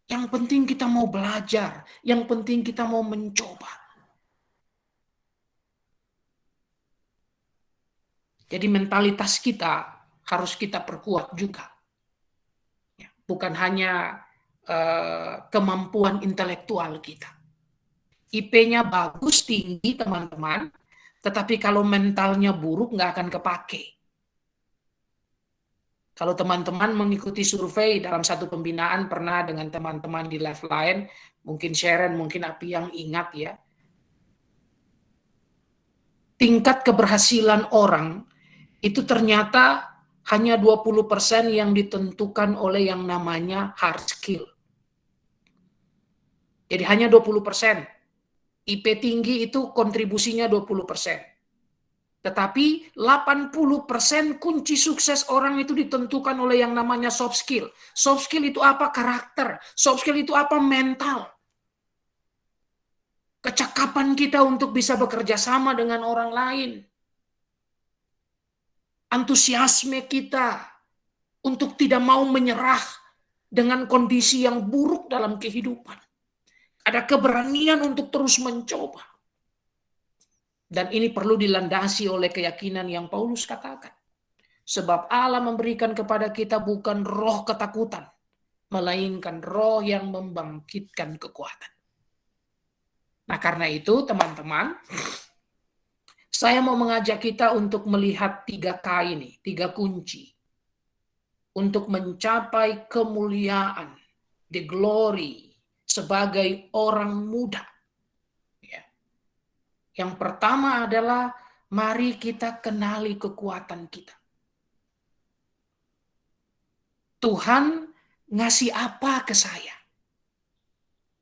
Yang penting kita mau belajar. Yang penting kita mau mencoba. Jadi mentalitas kita harus kita perkuat juga. Bukan hanya kemampuan intelektual kita. IP-nya bagus, tinggi teman-teman, tetapi kalau mentalnya buruk nggak akan kepake. Kalau teman-teman mengikuti survei dalam satu pembinaan pernah dengan teman-teman di Lifeline, mungkin Sharon, mungkin Api yang ingat ya, tingkat keberhasilan orang itu ternyata hanya 20% yang ditentukan oleh yang namanya hard skill. Jadi hanya 20%. IP tinggi itu kontribusinya 20%. Tetapi 80% kunci sukses orang itu ditentukan oleh yang namanya soft skill. Soft skill itu apa? Karakter. Soft skill itu apa? Mental. Kecakapan kita untuk bisa bekerja sama dengan orang lain. Antusiasme kita untuk tidak mau menyerah dengan kondisi yang buruk dalam kehidupan. Ada keberanian untuk terus mencoba. Dan ini perlu dilandasi oleh keyakinan yang Paulus katakan. Sebab Allah memberikan kepada kita bukan roh ketakutan, melainkan roh yang membangkitkan kekuatan. Nah, karena itu teman-teman, saya mau mengajak kita untuk melihat 3K ini, 3 kunci. Untuk mencapai kemuliaan, the glory, sebagai orang muda. Yang pertama adalah mari kita kenali kekuatan kita. Tuhan ngasih apa ke saya?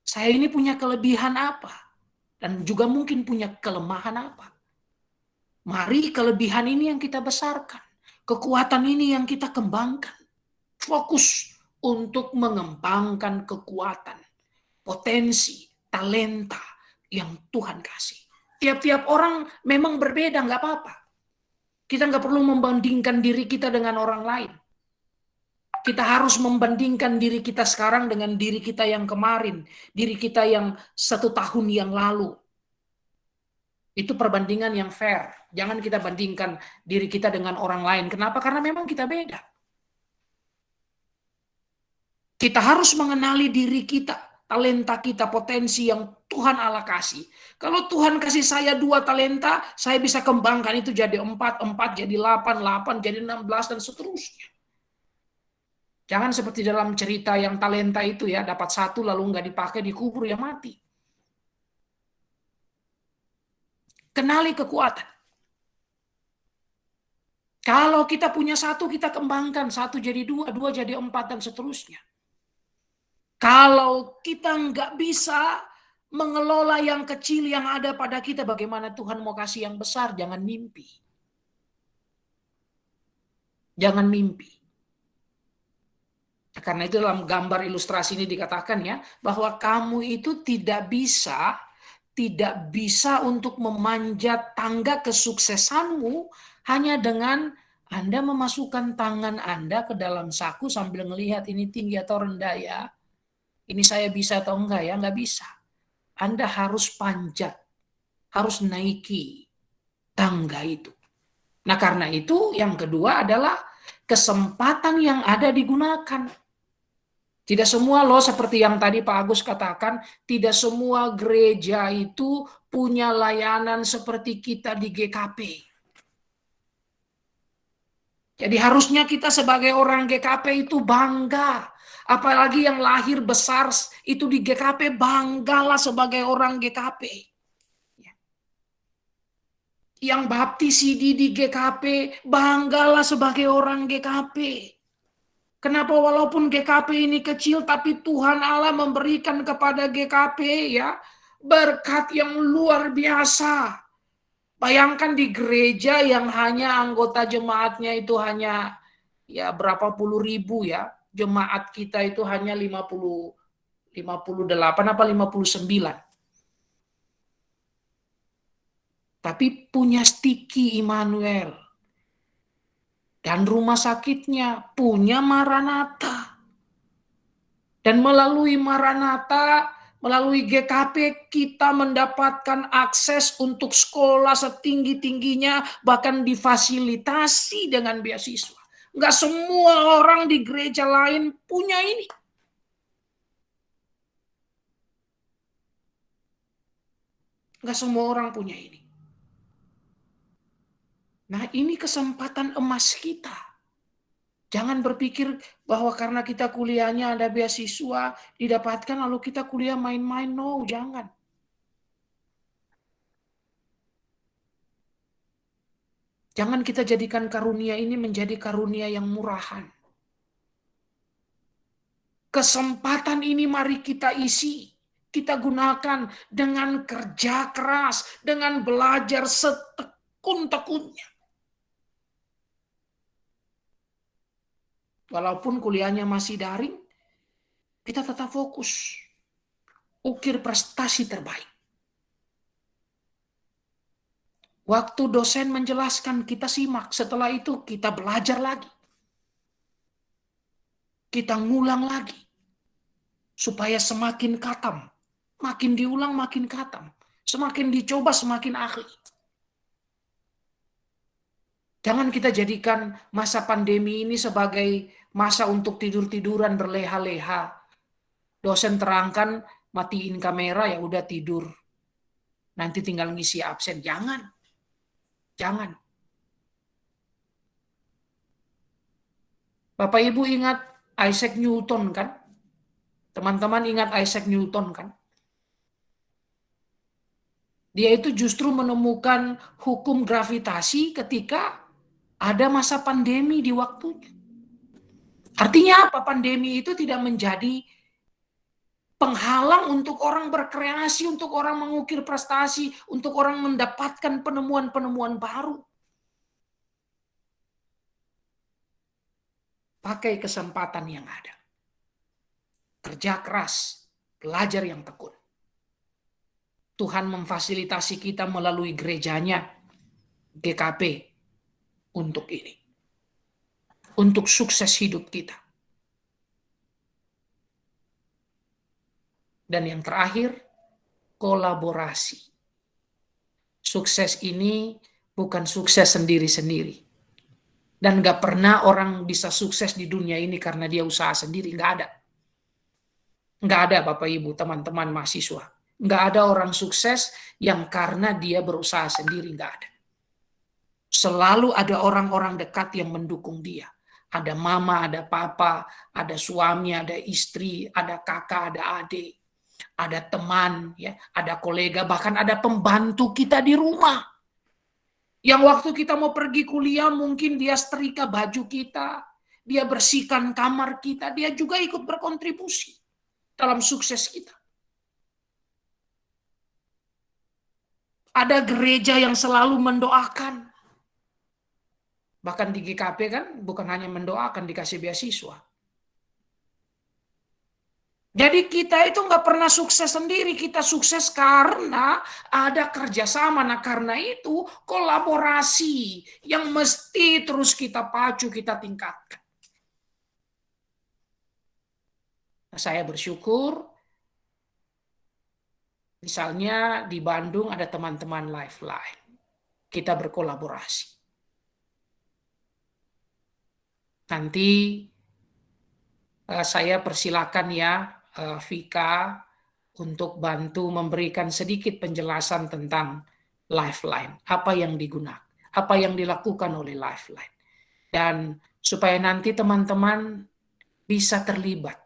Saya ini punya kelebihan apa? Dan juga mungkin punya kelemahan apa? Mari kelebihan ini yang kita besarkan. Kekuatan ini yang kita kembangkan. Fokus untuk mengembangkan kekuatan, potensi, talenta yang Tuhan kasih. Tiap-tiap orang memang berbeda, nggak apa-apa. Kita nggak perlu membandingkan diri kita dengan orang lain. Kita harus membandingkan diri kita sekarang dengan diri kita yang kemarin, diri kita yang 1 tahun yang lalu. Itu perbandingan yang fair. Jangan kita bandingkan diri kita dengan orang lain. Kenapa? Karena memang kita beda. Kita harus mengenali diri kita. Talenta kita, potensi yang Tuhan Allah kasih. Kalau Tuhan kasih saya 2 talenta, saya bisa kembangkan itu jadi 4, 4 jadi 8, 8 jadi 16, dan seterusnya. Jangan seperti dalam cerita yang talenta itu ya, dapat 1 lalu nggak dipakai, dikubur, ya mati. Kenali kekuatan. Kalau kita punya 1, kita kembangkan. 1 jadi 2, 2 jadi 4, dan seterusnya. Kalau kita nggak bisa mengelola yang kecil yang ada pada kita, bagaimana Tuhan mau kasih yang besar? Jangan mimpi. Jangan mimpi. Karena itu dalam gambar ilustrasi ini dikatakan ya, bahwa kamu itu tidak bisa untuk memanjat tangga kesuksesanmu hanya dengan Anda memasukkan tangan Anda ke dalam saku sambil melihat ini tinggi atau rendah ya. Ini saya bisa atau enggak ya? Enggak bisa. Anda harus panjat, harus naiki tangga itu. Nah, karena itu yang kedua adalah kesempatan yang ada digunakan. Tidak semua loh, seperti yang tadi Pak Agus katakan, tidak semua gereja itu punya layanan seperti kita di GKP. Jadi harusnya kita sebagai orang GKP itu bangga. Apalagi yang lahir besar itu di GKP, banggalah sebagai orang GKP. Yang baptisi di GKP, banggalah sebagai orang GKP. Kenapa? Walaupun GKP ini kecil, tapi Tuhan Allah memberikan kepada GKP ya berkat yang luar biasa. Bayangkan di gereja yang hanya anggota jemaatnya itu hanya ya berapa puluh ribu ya. Jemaat kita itu hanya 58 apa 59. Tapi punya Stiki Immanuel. Dan rumah sakitnya punya Maranatha. Dan melalui Maranatha Melalui GKP kita mendapatkan akses untuk sekolah setinggi-tingginya, bahkan difasilitasi dengan beasiswa. Nggak semua orang di gereja lain punya ini. Nggak semua orang punya ini. Nah, ini kesempatan emas kita. Jangan berpikir bahwa karena kita kuliahnya ada beasiswa, didapatkan lalu kita kuliah main-main. No, jangan. Jangan kita jadikan karunia ini menjadi karunia yang murahan. Kesempatan ini mari kita isi. Kita gunakan dengan kerja keras, dengan belajar setekun-tekunnya. Walaupun kuliahnya masih daring, kita tetap fokus. Ukir prestasi terbaik. Waktu dosen menjelaskan, kita simak. Setelah itu kita belajar lagi. Kita ngulang lagi. Supaya semakin khatam. Makin diulang, makin khatam. Semakin dicoba, semakin ahli. Jangan kita jadikan masa pandemi ini sebagai masa untuk tidur-tiduran berleha-leha. Dosen terangkan, matiin kamera, ya udah tidur. Nanti tinggal ngisi absen. Jangan. Jangan. Bapak Ibu ingat Isaac Newton kan? Teman-teman ingat Isaac Newton kan? Dia itu justru menemukan hukum gravitasi ketika ada masa pandemi di waktunya. Artinya apa? Pandemi itu tidak menjadi penghalang untuk orang berkreasi, untuk orang mengukir prestasi, untuk orang mendapatkan penemuan-penemuan baru. Pakai kesempatan yang ada. Kerja keras, belajar yang tekun. Tuhan memfasilitasi kita melalui gerejanya, GKP, untuk ini. Untuk sukses hidup kita. Dan yang terakhir, kolaborasi. Sukses ini bukan sukses sendiri-sendiri. Dan gak pernah orang bisa sukses di dunia ini karena dia usaha sendiri. Gak ada. Gak ada Bapak Ibu, teman-teman mahasiswa. Gak ada orang sukses yang karena dia berusaha sendiri. Gak ada. Selalu ada orang-orang dekat yang mendukung dia. Ada mama, ada papa, ada suami, ada istri, ada kakak, ada adik. Ada teman, ya, ada kolega, bahkan ada pembantu kita di rumah. Yang waktu kita mau pergi kuliah, mungkin dia setrika baju kita, dia bersihkan kamar kita, dia juga ikut berkontribusi dalam sukses kita. Ada gereja yang selalu mendoakan. Bahkan di GKP kan bukan hanya mendoakan, dikasih beasiswa. Jadi kita itu nggak pernah sukses sendiri, kita sukses karena ada kerjasama. Nah karena itu kolaborasi yang mesti terus kita pacu, kita tingkatkan. Nah, saya bersyukur, misalnya di Bandung ada teman-teman Lifeline, kita berkolaborasi. Nanti saya persilakan ya Vika untuk bantu memberikan sedikit penjelasan tentang Lifeline, apa yang digunakan, apa yang dilakukan oleh Lifeline, dan supaya nanti teman-teman bisa terlibat.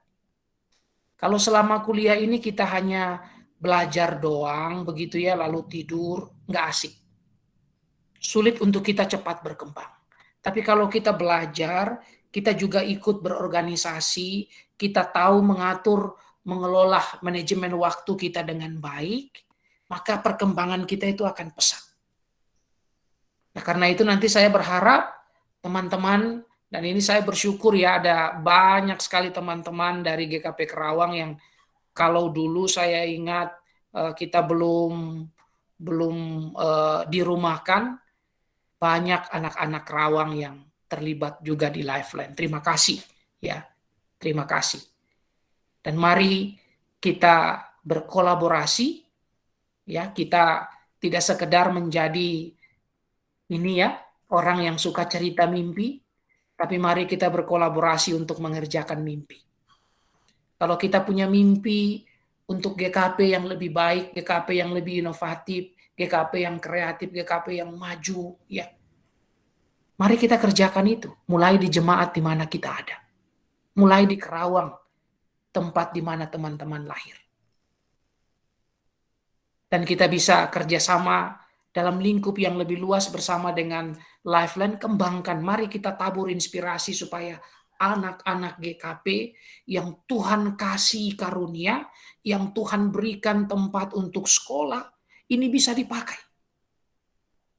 Kalau selama kuliah ini kita hanya belajar doang begitu ya, lalu tidur, nggak asik, sulit untuk kita cepat berkembang. Tapi kalau kita belajar, kita juga ikut berorganisasi, kita tahu mengatur, mengelola manajemen waktu kita dengan baik, maka perkembangan kita itu akan pesat. Nah, karena itu nanti saya berharap teman-teman, dan ini saya bersyukur ya ada banyak sekali teman-teman dari GKP Kerawang yang kalau dulu saya ingat kita belum dirumahkan, banyak anak-anak Kerawang yang terlibat juga di Lifeline. Terima kasih ya, terima kasih. Dan mari kita berkolaborasi, ya, kita tidak sekedar menjadi ini ya, orang yang suka cerita mimpi, tapi mari kita berkolaborasi untuk mengerjakan mimpi. Kalau kita punya mimpi untuk GKP yang lebih baik, GKP yang lebih inovatif, GKP yang kreatif, GKP yang maju, ya, mari kita kerjakan itu. Mulai di jemaat di mana kita ada. Mulai di Kerawang, tempat di mana teman-teman lahir. Dan kita bisa kerjasama dalam lingkup yang lebih luas bersama dengan Lifeline, kembangkan. Mari kita tabur inspirasi supaya anak-anak GKP yang Tuhan kasih karunia, yang Tuhan berikan tempat untuk sekolah, ini bisa dipakai.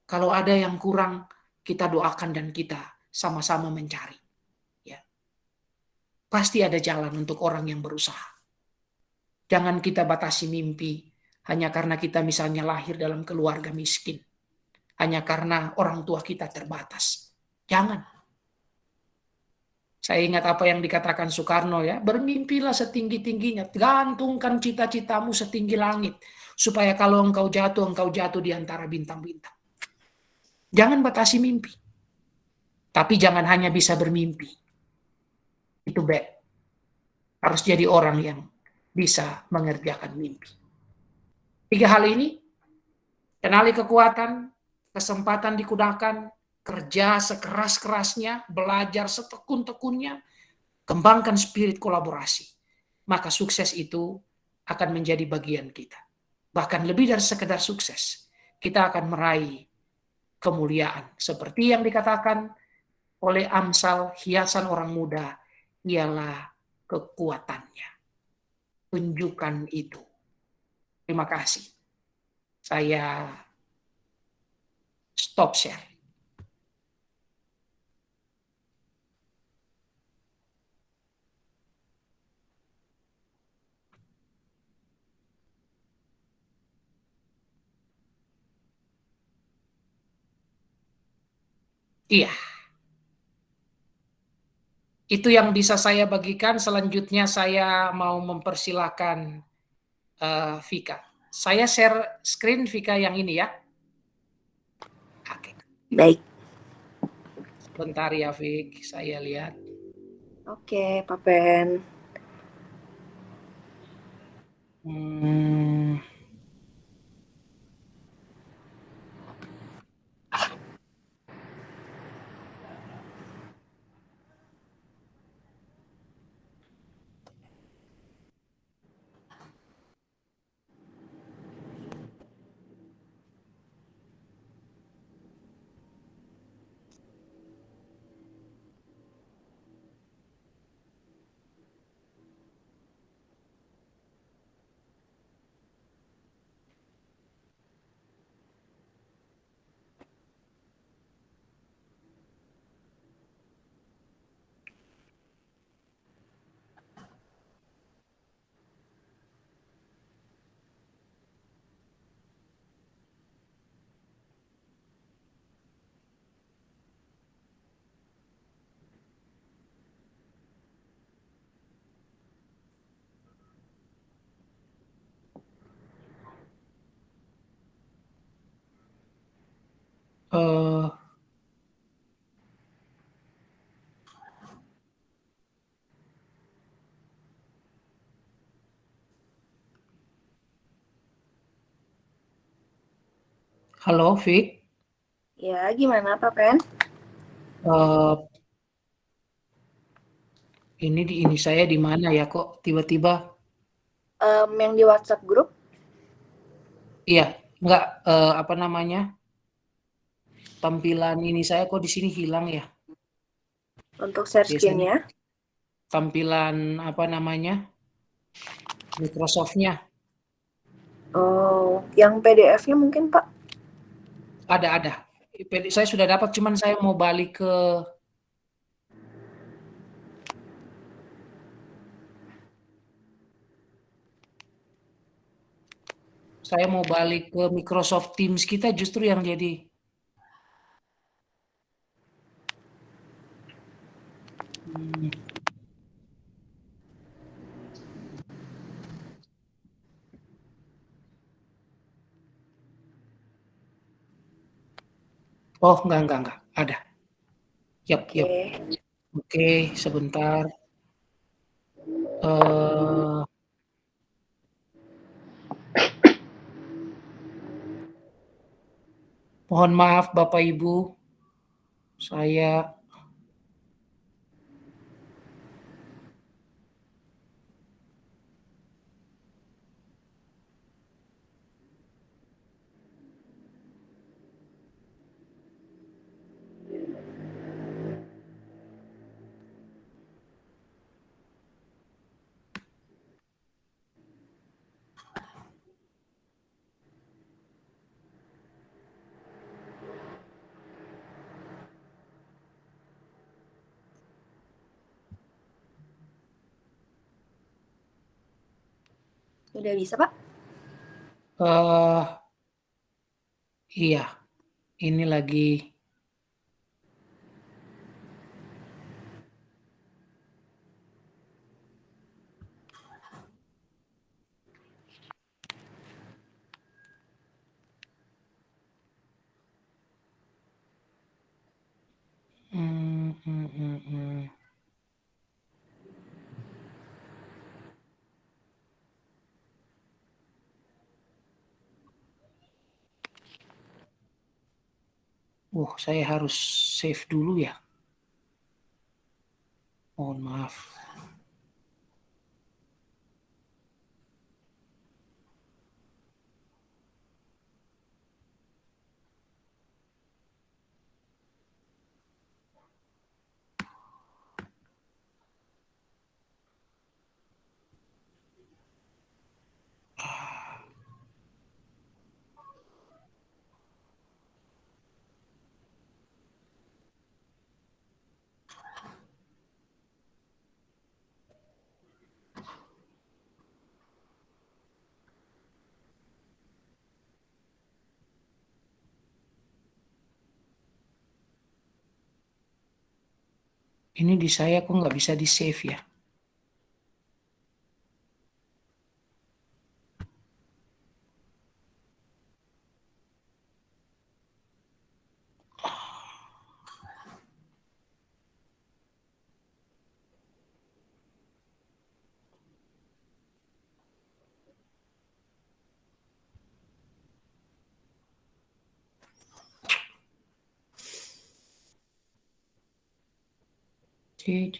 Kalau ada yang kurang, kita doakan dan kita sama-sama mencari. Ya. Pasti ada jalan untuk orang yang berusaha. Jangan kita batasi mimpi hanya karena kita misalnya lahir dalam keluarga miskin. Hanya karena orang tua kita terbatas. Jangan. Saya ingat apa yang dikatakan Soekarno ya, bermimpilah setinggi-tingginya, gantungkan cita-citamu setinggi langit, supaya kalau engkau jatuh di antara bintang-bintang. Jangan batasi mimpi. Tapi jangan hanya bisa bermimpi. Itu bad. Harus jadi orang yang bisa mengerjakan mimpi. 3 hal ini, kenali kekuatan, kesempatan digunakan, kerja sekeras-kerasnya, belajar setekun-tekunnya, kembangkan spirit kolaborasi. Maka sukses itu akan menjadi bagian kita. Bahkan lebih dari sekedar sukses, kita akan meraih kemuliaan. Seperti yang dikatakan oleh Amsal, hiasan orang muda ialah kekuatannya. Tunjukkan itu. Terima kasih. Saya stop share. Iya, itu yang bisa saya bagikan. Selanjutnya saya mau mempersilahkan Vika. Saya share screen Vika yang ini ya. Oke. Baik. Bentar ya Vik, saya lihat. Oke, Pak Pen. Halo Vik. Ya, gimana Pak Pen? Ini saya di mana ya kok tiba-tiba? Yang di WhatsApp grup? Iya, enggak apa namanya? Tampilan ini saya kok di sini hilang ya? Untuk share screen-nya? Tampilan apa namanya? Microsoft-nya. Oh, yang PDF-nya mungkin Pak? Ada. Saya sudah dapat, cuman saya mau balik ke Microsoft Teams kita, justru yang jadi Oh, enggak. Ada. Yap. Oke. Oke, sebentar. Eh, mohon maaf Bapak Ibu, saya Udah bisa, Pak? eh iya, ini lagi hmm. Saya harus save dulu ya. Mohon maaf. Ini di saya kok nggak bisa di save ya. Cik.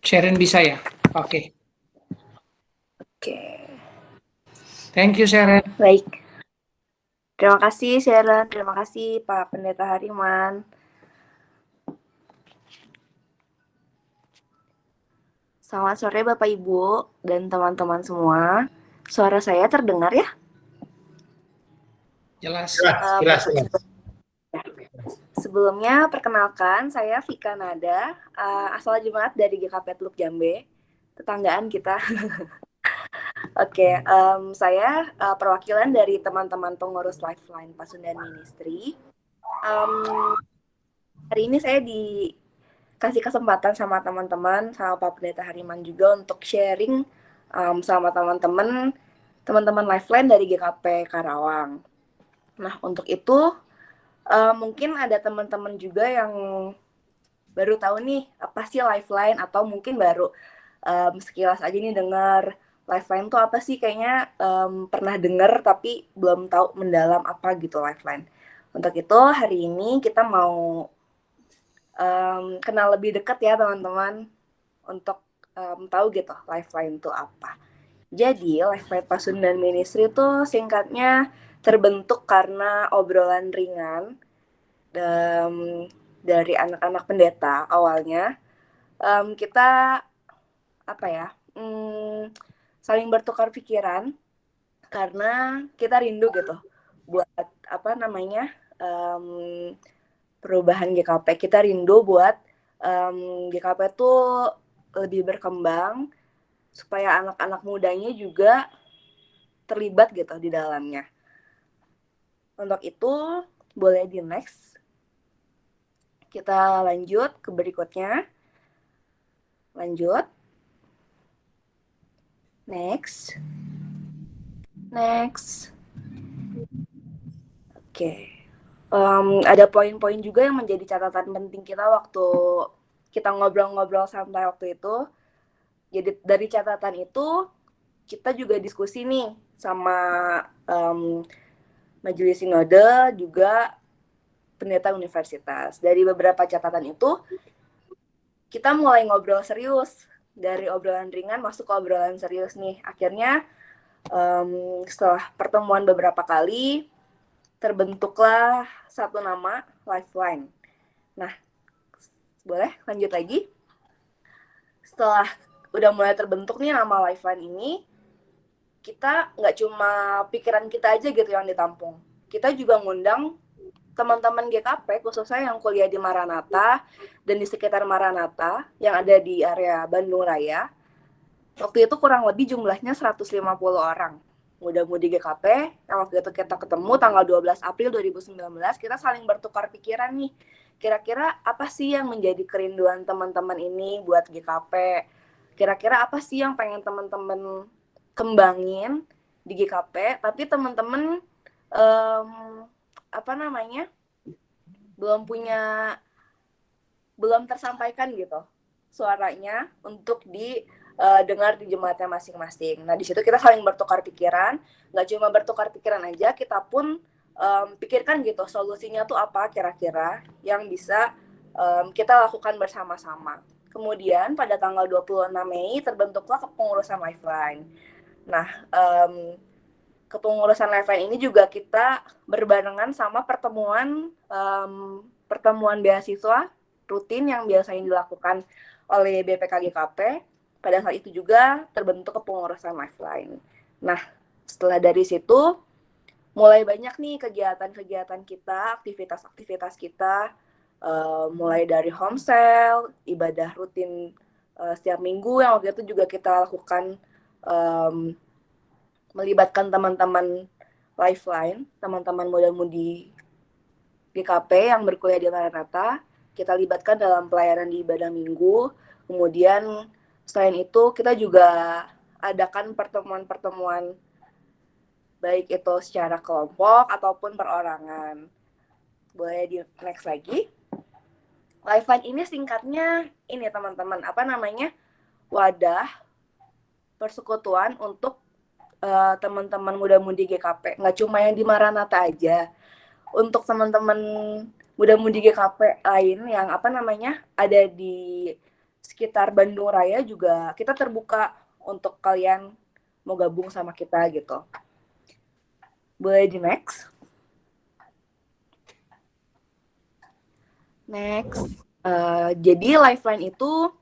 Sharon bisa ya? Oke. Oke. Thank you Sharon. Baik. Terima kasih Sharon, terima kasih Pak Pendeta Hariman. Selamat sore Bapak Ibu dan teman-teman semua. Suara saya terdengar ya? Jelas. Jelas. Sebelumnya perkenalkan saya Vika Nada, asal jemaat dari GKP Teluk Jambe, tetanggaan kita. Oke, saya perwakilan dari teman-teman pengurus Lifeline Pasundan Ministry. Hari ini saya dikasih kesempatan sama teman-teman, sama Pak Pendeta Hariman juga untuk sharing sama teman-teman Lifeline dari GKP Karawang. Nah, untuk itu mungkin ada teman-teman juga yang baru tahu nih apa sih Lifeline, atau mungkin baru sekilas aja nih dengar Lifeline tuh apa sih, kayaknya pernah dengar tapi belum tahu mendalam apa gitu Lifeline. Untuk itu hari ini kita mau kenal lebih dekat ya teman-teman, untuk tahu gitu Lifeline itu apa. Jadi Lifeline Pasundan Ministry itu singkatnya terbentuk karena obrolan ringan dari anak-anak pendeta awalnya. Kita saling bertukar pikiran karena kita rindu gitu buat perubahan GKP. Kita rindu buat GKP tuh lebih berkembang supaya anak-anak mudanya juga terlibat gitu di dalamnya. Untuk itu boleh di next. Kita lanjut ke berikutnya. Lanjut. Next. Oke. Ada poin-poin juga yang menjadi catatan penting kita waktu kita ngobrol-ngobrol santai waktu itu. Jadi dari catatan itu kita juga diskusi nih sama majelis sinode juga pendeta universitas. Dari beberapa catatan itu kita mulai ngobrol serius, dari obrolan ringan masuk ke obrolan serius nih. Akhirnya setelah pertemuan beberapa kali terbentuklah satu nama, Lifeline. Nah, boleh lanjut lagi? Setelah udah mulai terbentuk nih nama Lifeline ini, kita nggak cuma pikiran kita aja gitu yang ditampung. Kita juga ngundang teman-teman GKP, khususnya yang kuliah di Maranatha dan di sekitar Maranatha, yang ada di area Bandung Raya. Waktu itu kurang lebih jumlahnya 150 orang. Muda-mudi GKP, yang waktu itu kita ketemu tanggal 12 April 2019, kita saling bertukar pikiran nih. Kira-kira apa sih yang menjadi kerinduan teman-teman ini buat GKP? Kira-kira apa sih yang pengen teman-teman kembangin di GKP, tapi teman-teman belum tersampaikan gitu suaranya untuk dengar di jemaatnya masing-masing. Nah, di situ kita saling bertukar pikiran, nggak cuma bertukar pikiran aja, kita pun pikirkan gitu solusinya tuh apa kira-kira yang bisa kita lakukan bersama-sama. Kemudian pada tanggal 26 Mei terbentuklah kepengurusan Lifeline. Nah, kepengurusan Lifeline ini juga kita berbarengan sama pertemuan beasiswa rutin yang biasanya dilakukan oleh BPKGKP. Pada saat itu juga terbentuk kepengurusan Lifeline. Nah, setelah dari situ mulai banyak nih kegiatan-kegiatan kita, aktivitas-aktivitas kita, mulai dari home cell, ibadah rutin setiap minggu yang waktu itu juga kita lakukan, melibatkan teman-teman Lifeline, teman-teman muda-mudi GKP yang berkuliah di Maranatha, kita libatkan dalam pelayanan di ibadah minggu. Kemudian selain itu kita juga adakan pertemuan-pertemuan baik itu secara kelompok ataupun perorangan. Boleh di next lagi. Lifeline ini singkatnya ini teman-teman, wadah persekutuan untuk teman-teman muda-mudi GKP. Nggak cuma yang di Maranatha aja. Untuk teman-teman muda-mudi GKP lain yang ada di sekitar Bandung Raya juga kita terbuka untuk kalian mau gabung sama kita gitu. Boleh di next. Jadi Lifeline itu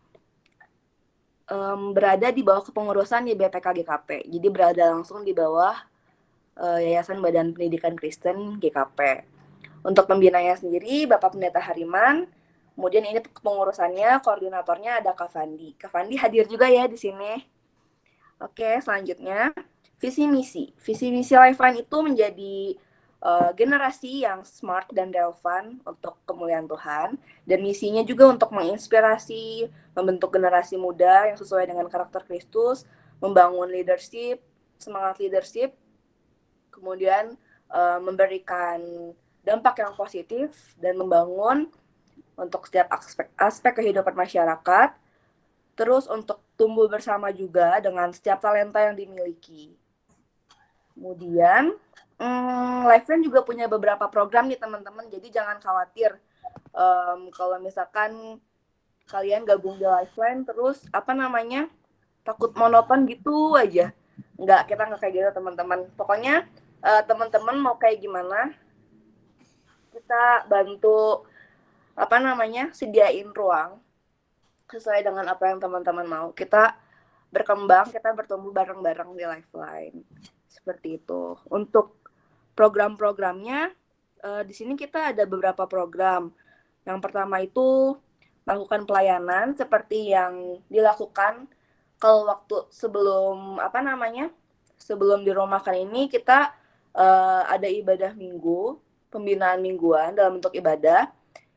berada di bawah kepengurusan di BPKGKP. Jadi berada langsung di bawah Yayasan Badan Pendidikan Kristen GKP. Untuk pembinanya sendiri Bapak Pendeta Hariman. Kemudian ini kepengurusannya, koordinatornya ada Kak Fandi. Kak Fandi hadir juga ya di sini. Oke, selanjutnya visi misi. Visi misi Lifeline itu menjadi generasi yang smart dan relevan untuk kemuliaan Tuhan, dan misinya juga untuk menginspirasi, membentuk generasi muda yang sesuai dengan karakter Kristus, membangun leadership, semangat leadership, kemudian memberikan dampak yang positif dan membangun untuk setiap aspek kehidupan masyarakat, terus untuk tumbuh bersama juga dengan setiap talenta yang dimiliki. Kemudian Lifeline juga punya beberapa program nih teman-teman, jadi jangan khawatir kalau misalkan kalian gabung di Lifeline terus takut monoton gitu aja. Kita nggak kayak gitu teman-teman. Pokoknya teman-teman mau kayak gimana, kita bantu sediain ruang sesuai dengan apa yang teman-teman mau. Kita berkembang, kita bertumbuh bareng-bareng di Lifeline. Seperti itu. Untuk program-programnya, di sini kita ada beberapa program. Yang pertama itu melakukan pelayanan seperti yang dilakukan kalau waktu sebelum sebelum dirumahkan ini kita ada ibadah minggu, pembinaan mingguan dalam bentuk ibadah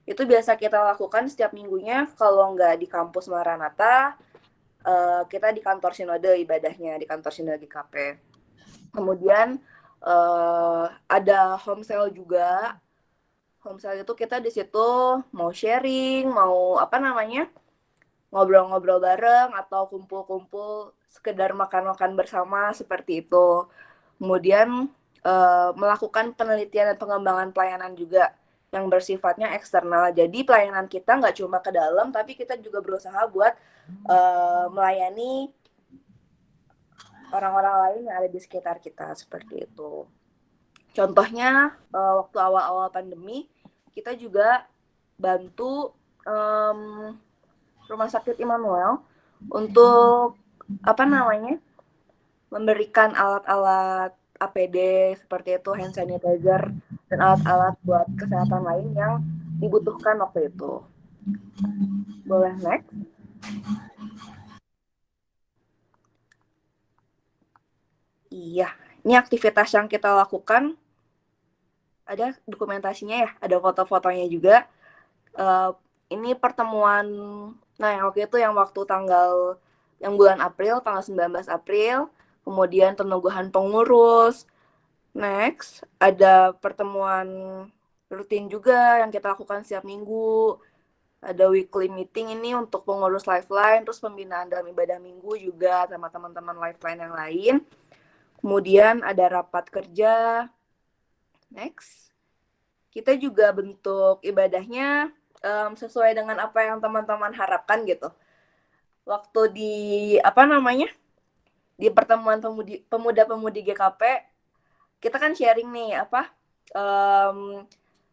Itu biasa kita lakukan setiap minggunya. Kalau nggak di kampus Maranatha, kita di kantor Sinode ibadahnya, di kantor Sinode GKP. Kemudian ada home sale juga. Home sale itu kita di situ mau sharing, mau ngobrol-ngobrol bareng atau kumpul-kumpul sekedar makan-makan bersama seperti itu. Kemudian melakukan penelitian dan pengembangan pelayanan juga yang bersifatnya eksternal. Jadi pelayanan kita nggak cuma ke dalam, tapi kita juga berusaha buat melayani orang-orang lain yang ada di sekitar kita seperti itu. Contohnya waktu awal-awal pandemi kita juga bantu Rumah Sakit Immanuel untuk memberikan alat-alat APD seperti itu, hand sanitizer dan alat-alat buat kesehatan lain yang dibutuhkan waktu itu. Boleh next? Iya, ini aktivitas yang kita lakukan. Ada dokumentasinya ya, ada foto-fotonya juga. Ini pertemuan, yang waktu itu yang bulan April, tanggal 19 April, kemudian peneguhan pengurus. Next, ada pertemuan rutin juga yang kita lakukan setiap minggu. Ada weekly meeting ini untuk pengurus Lifeline, terus pembinaan dalam ibadah minggu juga sama teman-teman Lifeline yang lain. Kemudian ada rapat kerja. Next, kita juga bentuk ibadahnya sesuai dengan apa yang teman-teman harapkan gitu. Waktu di pertemuan pemuda-pemudi GKP, kita kan sharing nih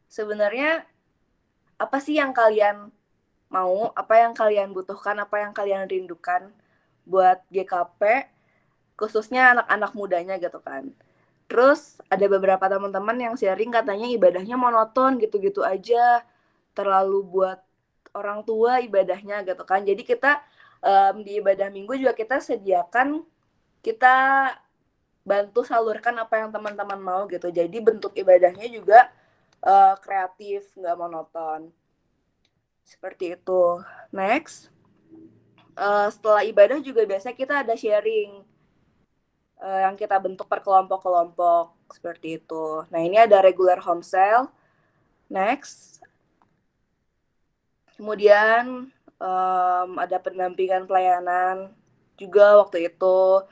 sebenarnya apa sih yang kalian mau, apa yang kalian butuhkan, apa yang kalian rindukan buat GKP, khususnya anak-anak mudanya gitu kan. Terus ada beberapa teman-teman yang sharing katanya ibadahnya monoton gitu-gitu aja, terlalu buat orang tua ibadahnya gitu kan. Jadi kita di ibadah minggu juga kita sediakan, kita bantu salurkan apa yang teman-teman mau gitu. Jadi bentuk ibadahnya juga kreatif, nggak monoton. Seperti itu. Next, setelah ibadah juga biasanya kita ada sharing yang kita bentuk per kelompok-kelompok seperti itu. Nah, ini ada regular home sale. Next, kemudian ada pendampingan pelayanan juga waktu itu.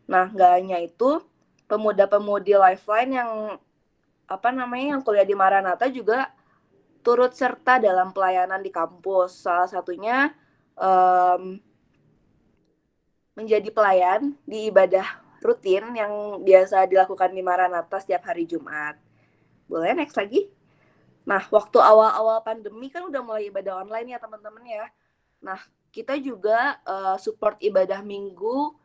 Nah, nggak hanya itu, pemuda-pemudi Lifeline yang yang kuliah di Maranatha juga turut serta dalam pelayanan di kampus. Salah satunya menjadi pelayan di ibadah rutin yang biasa dilakukan di Maranatha setiap hari Jumat. Boleh next lagi? Nah, waktu awal-awal pandemi kan udah mulai ibadah online ya teman-teman ya. Nah, kita juga support ibadah minggu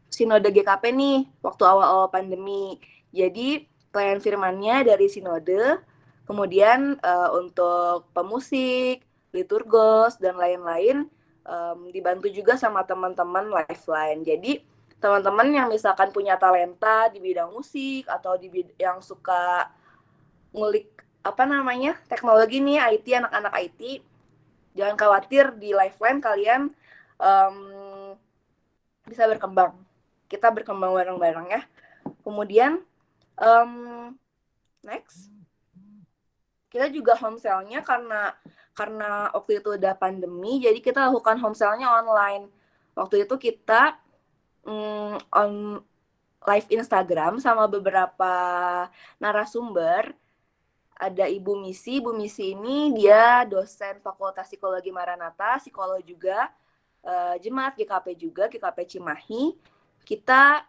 Sinode GKP nih waktu awal-awal pandemi. Jadi pelayan firmannya dari Sinode, kemudian untuk pemusik, liturgos, dan lain-lain dibantu juga sama teman-teman Lifeline. Jadi teman-teman yang misalkan punya talenta di bidang musik atau yang suka ngulik teknologi nih, IT, anak-anak IT, jangan khawatir, di Lifeline kalian bisa berkembang. Kita berkembang bareng-bareng ya. Kemudian next, kita juga home sale-nya karena waktu itu udah pandemi, jadi kita lakukan home sale-nya online. Waktu itu kita on live Instagram sama beberapa narasumber. Ada Ibu Misi. Ibu Misi ini dia dosen Fakultas Psikologi Maranatha, psikolog juga, jemaat GKP juga, GKP Cimahi. Kita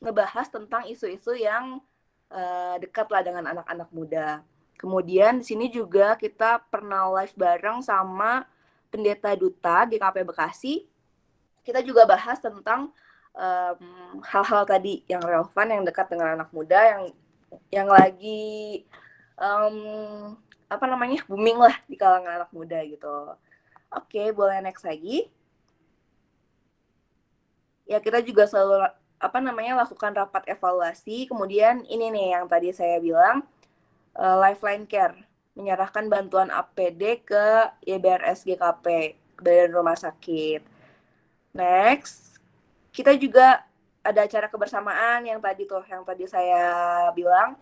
ngebahas tentang isu-isu yang dekat lah dengan anak-anak muda. Kemudian di sini juga kita pernah live bareng sama Pendeta Duta GKP Bekasi. Kita juga bahas tentang hal-hal tadi yang relevan, yang dekat dengan anak muda, yang lagi booming lah di kalangan anak muda gitu. Oke, boleh next lagi. Ya, kita juga selalu lakukan rapat evaluasi. Kemudian ini nih yang tadi saya bilang, Lifeline Care, menyerahkan bantuan APD ke YBRS GKP, Badan Rumah Sakit. Next, kita juga ada acara kebersamaan yang tadi saya bilang.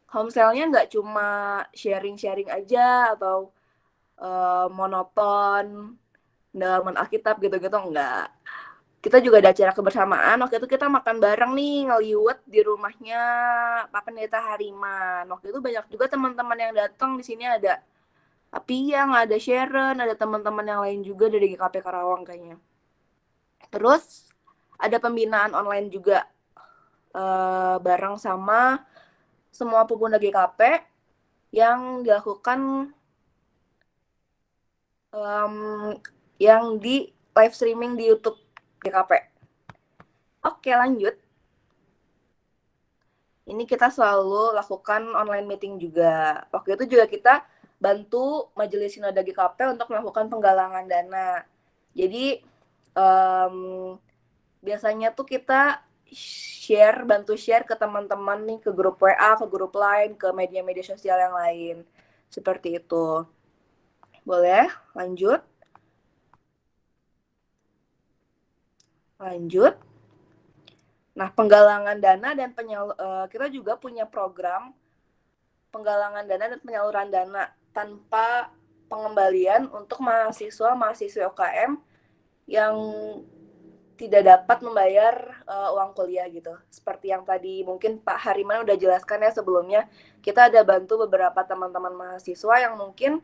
Homestay-nya nggak cuma sharing-sharing aja atau monoton dalam Alkitab gitu-gitu, enggak. Kita juga ada acara kebersamaan. Waktu itu kita makan bareng nih, ngeliwet di rumahnya Pak Pendeta Hariman. Waktu itu banyak juga teman-teman yang datang. Di sini ada Apiyang, ada Sharon, ada teman-teman yang lain juga dari GKP Karawang kayaknya. Terus ada pembinaan online juga bareng sama semua pemuda GKP yang dilakukan yang di live streaming di YouTube GKP. Oke, lanjut. Ini kita selalu lakukan online meeting juga. Waktu itu juga kita bantu Majelis Sinode GKP untuk melakukan penggalangan dana. Jadi biasanya tuh kita bantu share ke teman-teman nih, ke grup WA, ke grup lain, ke media-media sosial yang lain. Seperti itu. Boleh? Lanjut. Nah, penggalangan dana dan kita juga punya program penggalangan dana dan penyaluran dana tanpa pengembalian untuk mahasiswa-mahasiswi UKM yang tidak dapat membayar uang kuliah gitu. Seperti yang tadi mungkin Pak Hariman udah jelaskan ya sebelumnya, kita ada bantu beberapa teman-teman mahasiswa yang mungkin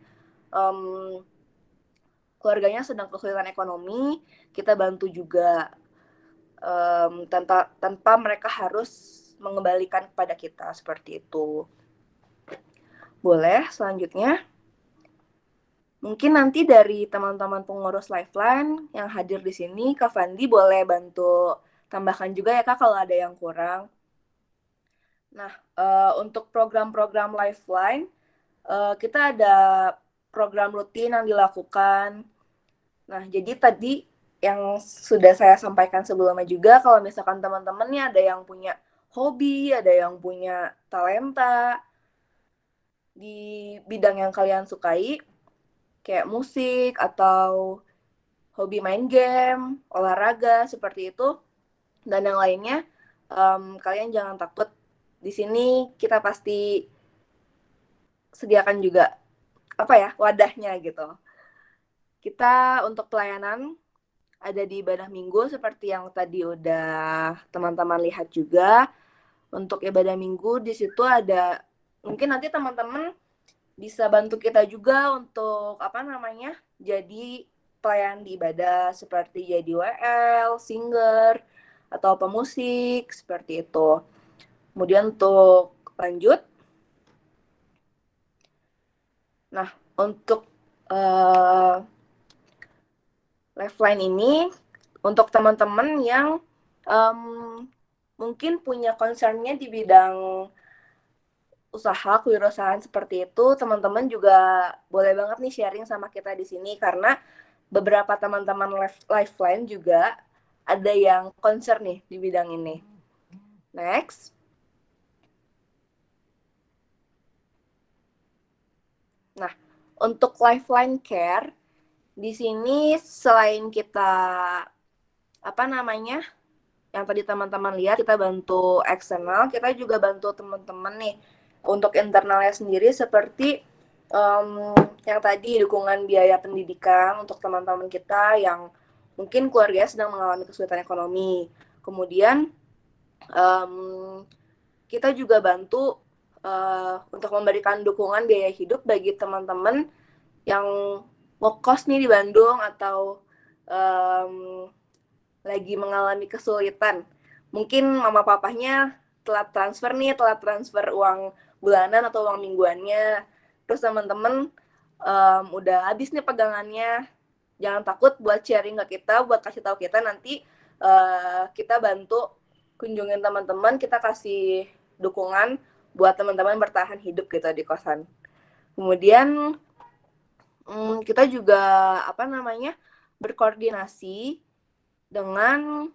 keluarganya sedang kesulitan ekonomi, kita bantu juga tanpa mereka harus mengembalikan kepada kita, seperti itu. Boleh, selanjutnya. Mungkin nanti dari teman-teman pengurus Lifeline yang hadir di sini, Kak Fandi boleh bantu tambahkan juga ya Kak kalau ada yang kurang. Nah, untuk program-program Lifeline, kita ada program rutin yang dilakukan. Nah, jadi tadi yang sudah saya sampaikan sebelumnya juga, kalau misalkan teman-teman nih ada yang punya hobi, ada yang punya talenta di bidang yang kalian sukai, kayak musik atau hobi main game, olahraga, seperti itu, dan yang lainnya, kalian jangan takut. Di sini kita pasti sediakan juga wadahnya gitu. Kita untuk pelayanan ada di ibadah minggu seperti yang tadi udah teman-teman lihat juga. Untuk ibadah minggu di situ ada, mungkin nanti teman-teman bisa bantu kita juga untuk jadi pelayan di ibadah seperti jadi WL, singer, atau pemusik seperti itu. Kemudian untuk lanjut, nah untuk Lifeline ini untuk teman-teman yang mungkin punya concern-nya di bidang usaha, kewirausahaan seperti itu, teman-teman juga boleh banget nih sharing sama kita di sini karena beberapa teman-teman Lifeline juga ada yang concern nih di bidang ini. Next. Nah, untuk Lifeline Care di sini selain kita yang tadi teman-teman lihat, kita bantu eksternal, kita juga bantu teman-teman nih untuk internalnya sendiri seperti yang tadi dukungan biaya pendidikan untuk teman-teman kita yang mungkin keluarganya sedang mengalami kesulitan ekonomi. Kemudian kita juga bantu untuk memberikan dukungan biaya hidup bagi teman-teman yang ngekos nih di Bandung atau lagi mengalami kesulitan. Mungkin mama papahnya telat transfer uang bulanan atau uang mingguannya. Terus teman-teman udah habis nih pegangannya. Jangan takut buat sharing ke kita, buat kasih tahu kita, nanti kita bantu kunjungin teman-teman, kita kasih dukungan buat teman-teman bertahan hidup gitu di kosan. Kemudian kita juga berkoordinasi dengan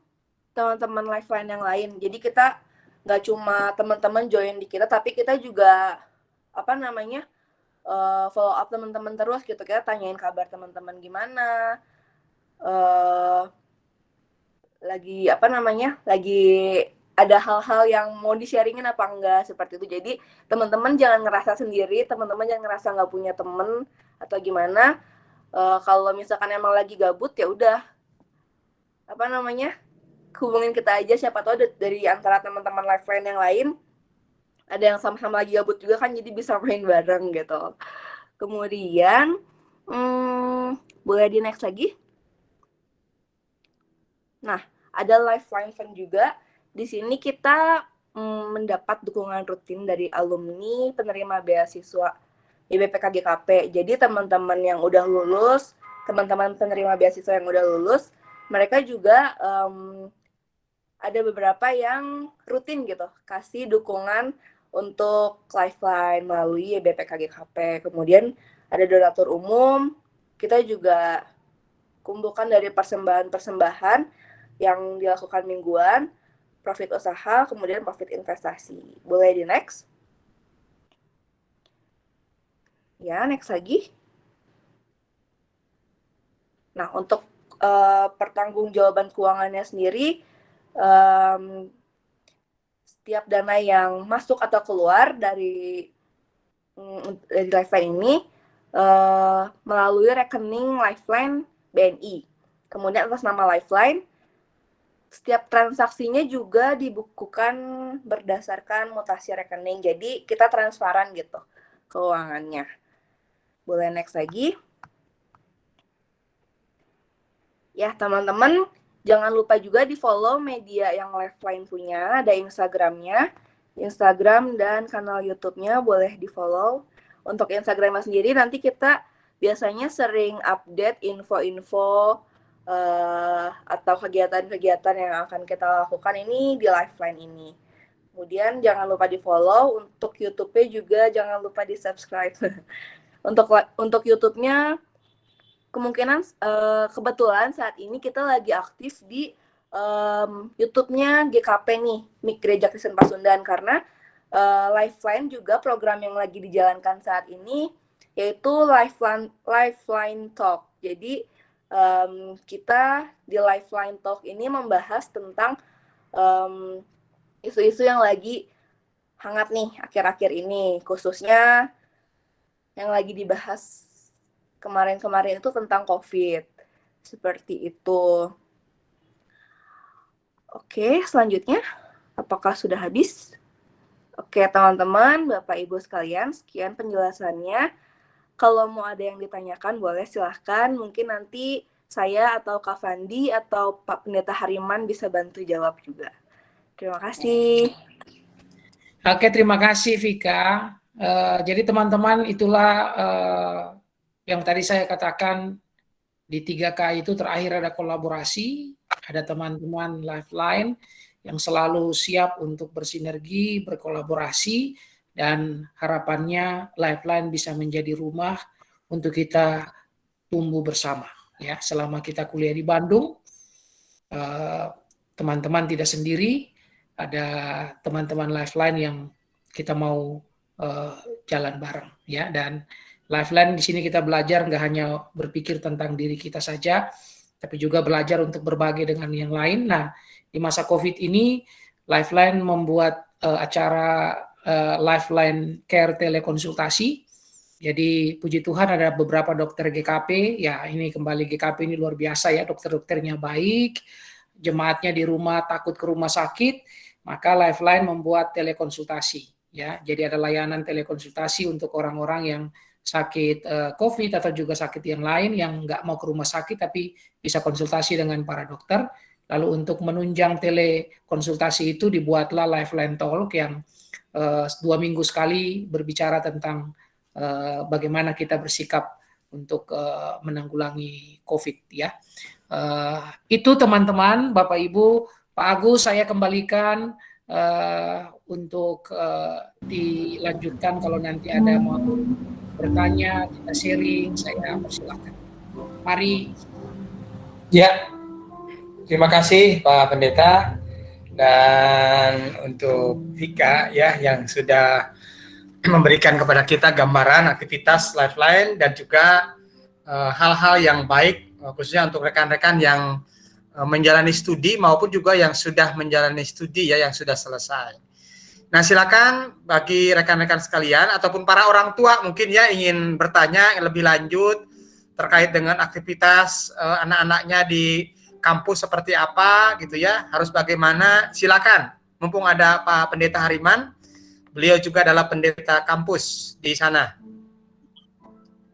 teman-teman Lifeline yang lain. Jadi kita nggak cuma teman-teman join di kita, tapi kita juga follow up teman-teman terus gitu, kita tanyain kabar teman-teman gimana, lagi ada hal-hal yang mau di-sharingin apa enggak, seperti itu. Jadi teman-teman jangan ngerasa sendiri, teman-teman jangan ngerasa nggak punya temen atau gimana. Kalau misalkan emang lagi gabut ya udah hubungin kita aja, siapa tahu dari antara teman-teman Lifeline yang lain ada yang sama-sama lagi gabut juga kan, jadi bisa main bareng gitu. Kemudian boleh di next lagi. Nah, ada Lifeline Fund juga. Di sini kita mendapat dukungan rutin dari alumni penerima beasiswa IBPK GKP. Jadi teman-teman yang udah lulus, teman-teman penerima beasiswa yang udah lulus, mereka juga ada beberapa yang rutin gitu, kasih dukungan untuk Lifeline melalui IBPK GKP. Kemudian ada donatur umum, kita juga kumpulkan dari persembahan-persembahan yang dilakukan mingguan, profit usaha, kemudian profit investasi. Boleh di next? Ya, next lagi. Nah, untuk pertanggungjawaban keuangannya sendiri, setiap dana yang masuk atau keluar dari Lifeline ini melalui rekening Lifeline BNI. Kemudian atas nama Lifeline, setiap transaksinya juga dibukukan berdasarkan mutasi rekening. Jadi kita transparan gitu keuangannya. Boleh next lagi. Ya, teman-teman, jangan lupa juga di-follow media yang Lifeline punya. Ada Instagramnya, Instagram dan kanal YouTube-nya boleh di-follow. Untuk Instagramnya sendiri nanti kita biasanya sering update info-info atau kegiatan-kegiatan yang akan kita lakukan ini di Lifeline ini. Kemudian jangan lupa di-follow. Untuk YouTube-nya juga jangan lupa di-subscribe. Untuk YouTube-nya kemungkinan kebetulan saat ini kita lagi aktif di YouTube-nya GKP nih, MIK Gereja Kristen Pasundan, karena Lifeline juga program yang lagi dijalankan saat ini yaitu Lifeline Talk. Jadi kita di Lifeline Talk ini membahas tentang isu-isu yang lagi hangat nih akhir-akhir ini, khususnya yang lagi dibahas kemarin-kemarin itu tentang COVID. Seperti itu. Oke, selanjutnya apakah sudah habis? Oke, teman-teman, Bapak Ibu sekalian, sekian penjelasannya. Kalau mau ada yang ditanyakan, boleh silahkan. Mungkin nanti saya atau Kak Fandi atau Pak Pendeta Hariman bisa bantu jawab juga. Terima kasih. Oke, terima kasih Vika. Jadi teman-teman, itulah yang tadi saya katakan di 3K itu terakhir ada kolaborasi, ada teman-teman Lifeline yang selalu siap untuk bersinergi, berkolaborasi, dan harapannya Lifeline bisa menjadi rumah untuk kita tumbuh bersama. Ya, selama kita kuliah di Bandung, teman-teman tidak sendiri, ada teman-teman Lifeline yang kita mau jalan bareng, ya. Dan Lifeline di sini kita belajar nggak hanya berpikir tentang diri kita saja, tapi juga belajar untuk berbagi dengan yang lain. Nah, di masa COVID ini, Lifeline membuat acara Lifeline Care telekonsultasi. Jadi puji Tuhan ada beberapa dokter GKP, ya ini kembali GKP ini luar biasa ya, dokter-dokternya baik, jemaatnya di rumah takut ke rumah sakit, maka Lifeline membuat telekonsultasi. Ya, jadi ada layanan telekonsultasi untuk orang-orang yang sakit COVID atau juga sakit yang lain yang nggak mau ke rumah sakit tapi bisa konsultasi dengan para dokter. Lalu untuk menunjang telekonsultasi itu dibuatlah Lifeline Talk yang 2 minggu sekali berbicara tentang bagaimana kita bersikap untuk menanggulangi COVID ya. Itu teman-teman, Bapak Ibu, Pak Agus saya kembalikan untuk dilanjutkan kalau nanti ada mau bertanya, kita sharing, saya persilakan. Mari. Ya, terima kasih Pak Pendeta, dan untuk Vika ya yang sudah memberikan kepada kita gambaran aktivitas Lifeline dan juga hal-hal yang baik khususnya untuk rekan-rekan yang menjalani studi maupun juga yang sudah menjalani studi ya, yang sudah selesai. Nah, silakan bagi rekan-rekan sekalian ataupun para orang tua mungkin ya ingin bertanya lebih lanjut terkait dengan aktivitas anak-anaknya di kampus seperti apa gitu ya, harus bagaimana, silakan. Mumpung ada Pak Pendeta Hariman, beliau juga adalah pendeta kampus di sana.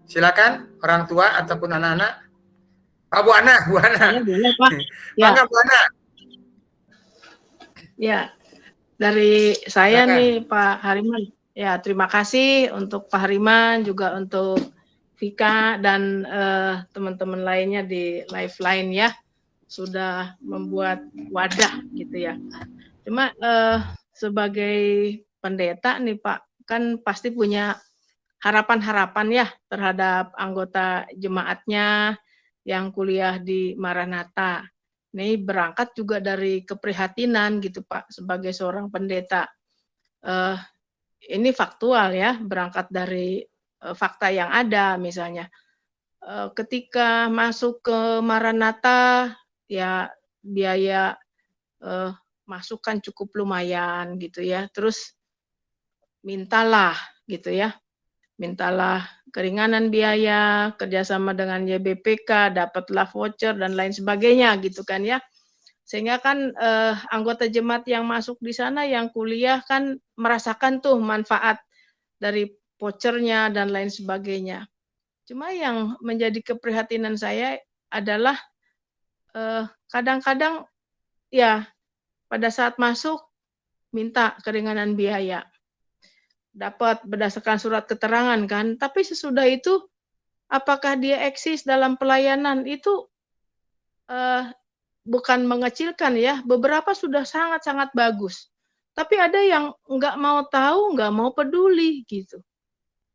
Silakan orang tua ataupun anak-anak. Pak Bu Ana. Ya, boleh, Pak. Ya. Mangga, Bu Ana. Ya, dari saya Silakan. nih Pak Hariman. Ya, terima kasih untuk Pak Hariman, juga untuk Vika dan teman-teman lainnya di Lifeline ya, sudah membuat wadah gitu ya. Cuma sebagai pendeta nih Pak, kan pasti punya harapan-harapan ya terhadap anggota jemaatnya yang kuliah di Maranatha. Ini berangkat juga dari keprihatinan gitu Pak, sebagai seorang pendeta. Ini faktual ya, berangkat dari fakta yang ada. Misalnya ketika masuk ke Maranatha ya biaya masuk kan cukup lumayan gitu ya, terus mintalah gitu ya, mintalah keringanan biaya, kerjasama dengan YBPK, dapatlah voucher dan lain sebagainya gitu kan ya. Sehingga kan anggota jemaat yang masuk di sana yang kuliah kan merasakan tuh manfaat dari vouchernya dan lain sebagainya. Cuma yang menjadi keprihatinan saya adalah kadang-kadang ya pada saat masuk minta keringanan biaya. Dapat berdasarkan surat keterangan kan, tapi sesudah itu apakah dia eksis dalam pelayanan itu bukan mengecilkan ya, beberapa sudah sangat-sangat bagus. Tapi ada yang nggak mau tahu, nggak mau peduli gitu.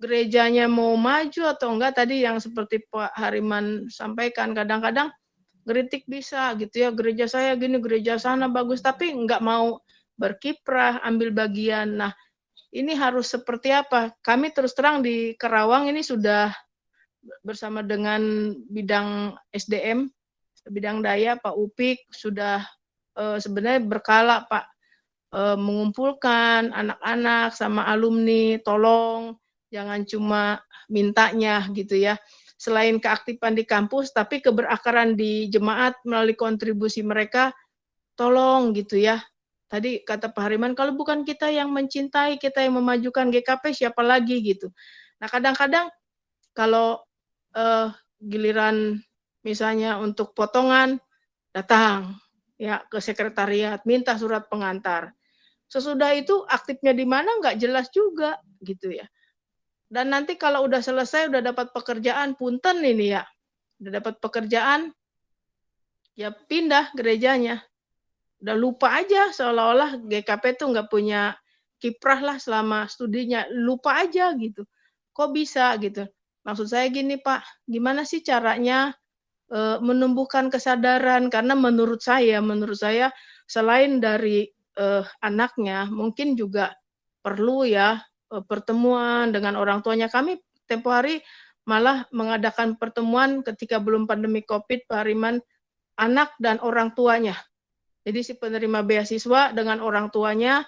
Gerejanya mau maju atau enggak, tadi yang seperti Pak Hariman sampaikan, kadang-kadang kritik bisa gitu ya, gereja saya gini, gereja sana bagus, tapi nggak mau berkiprah, ambil bagian. Nah, ini harus seperti apa? Kami terus terang di Karawang ini sudah bersama dengan bidang SDM, bidang daya, Pak Upik, sudah sebenarnya berkala Pak, mengumpulkan anak-anak sama alumni, tolong jangan cuma mintanya gitu ya. Selain keaktifan di kampus, tapi keberakaran di jemaat melalui kontribusi mereka, tolong gitu ya. Tadi kata Pak Hariman, kalau bukan kita yang mencintai, kita yang memajukan GKP, siapa lagi gitu. Nah kadang-kadang kalau giliran misalnya untuk potongan, datang ya ke sekretariat, minta surat pengantar. Sesudah itu aktifnya di mana nggak jelas juga gitu ya. Dan nanti kalau udah selesai, udah dapat pekerjaan, punten ini ya, udah dapat pekerjaan, ya pindah gerejanya. Udah lupa aja, seolah-olah GKP tuh nggak punya kiprah lah selama studinya, lupa aja gitu. Kok bisa gitu? Maksud saya gini Pak, gimana sih caranya menumbuhkan kesadaran? Karena menurut saya selain dari anaknya, mungkin juga perlu ya pertemuan dengan orang tuanya. Kami tempo hari malah mengadakan pertemuan ketika belum pandemi COVID, Pak Hariman, anak dan orang tuanya. Jadi si penerima beasiswa dengan orang tuanya,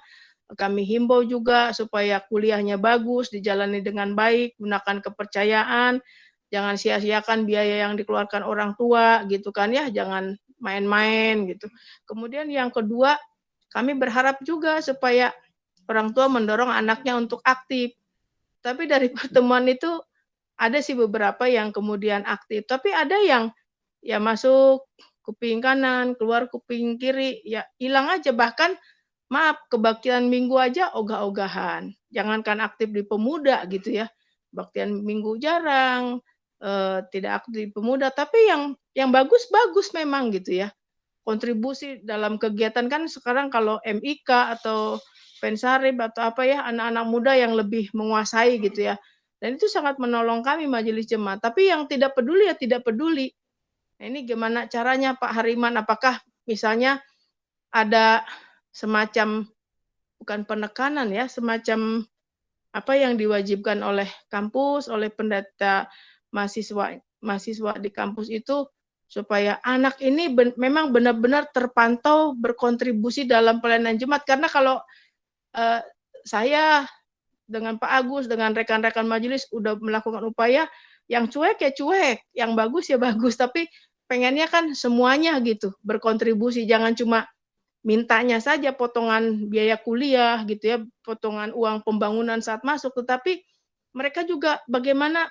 kami himbau juga supaya kuliahnya bagus, dijalani dengan baik, gunakan kepercayaan, jangan sia-siakan biaya yang dikeluarkan orang tua gitu kan ya, jangan main-main gitu. Kemudian yang kedua, kami berharap juga supaya orang tua mendorong anaknya untuk aktif. Tapi dari pertemuan itu ada sih beberapa yang kemudian aktif, tapi ada yang ya masuk kuping kanan, keluar kuping kiri, ya hilang aja. Bahkan maaf, kebaktian minggu aja ogah-ogahan. Jangankan aktif di pemuda gitu ya. Baktian minggu jarang, tidak aktif di pemuda, tapi yang bagus-bagus memang gitu ya. Kontribusi dalam kegiatan kan sekarang kalau MIK atau Pensarib atau apa ya, anak-anak muda yang lebih menguasai gitu ya. Dan itu sangat menolong kami majelis jemaat. Tapi yang tidak peduli ya tidak peduli. Nah, ini gimana caranya Pak Hariman? Apakah misalnya ada semacam bukan penekanan ya, semacam apa yang diwajibkan oleh kampus, oleh pendeta mahasiswa di kampus itu, supaya anak ini memang benar-benar terpantau berkontribusi dalam pelayanan jemaat. Karena kalau saya dengan Pak Agus, dengan rekan-rekan majelis udah melakukan upaya, yang cuek ya cuek, yang bagus ya bagus, tapi pengennya kan semuanya gitu berkontribusi, jangan cuma mintanya saja potongan biaya kuliah gitu ya, potongan uang pembangunan saat masuk, tetapi mereka juga bagaimana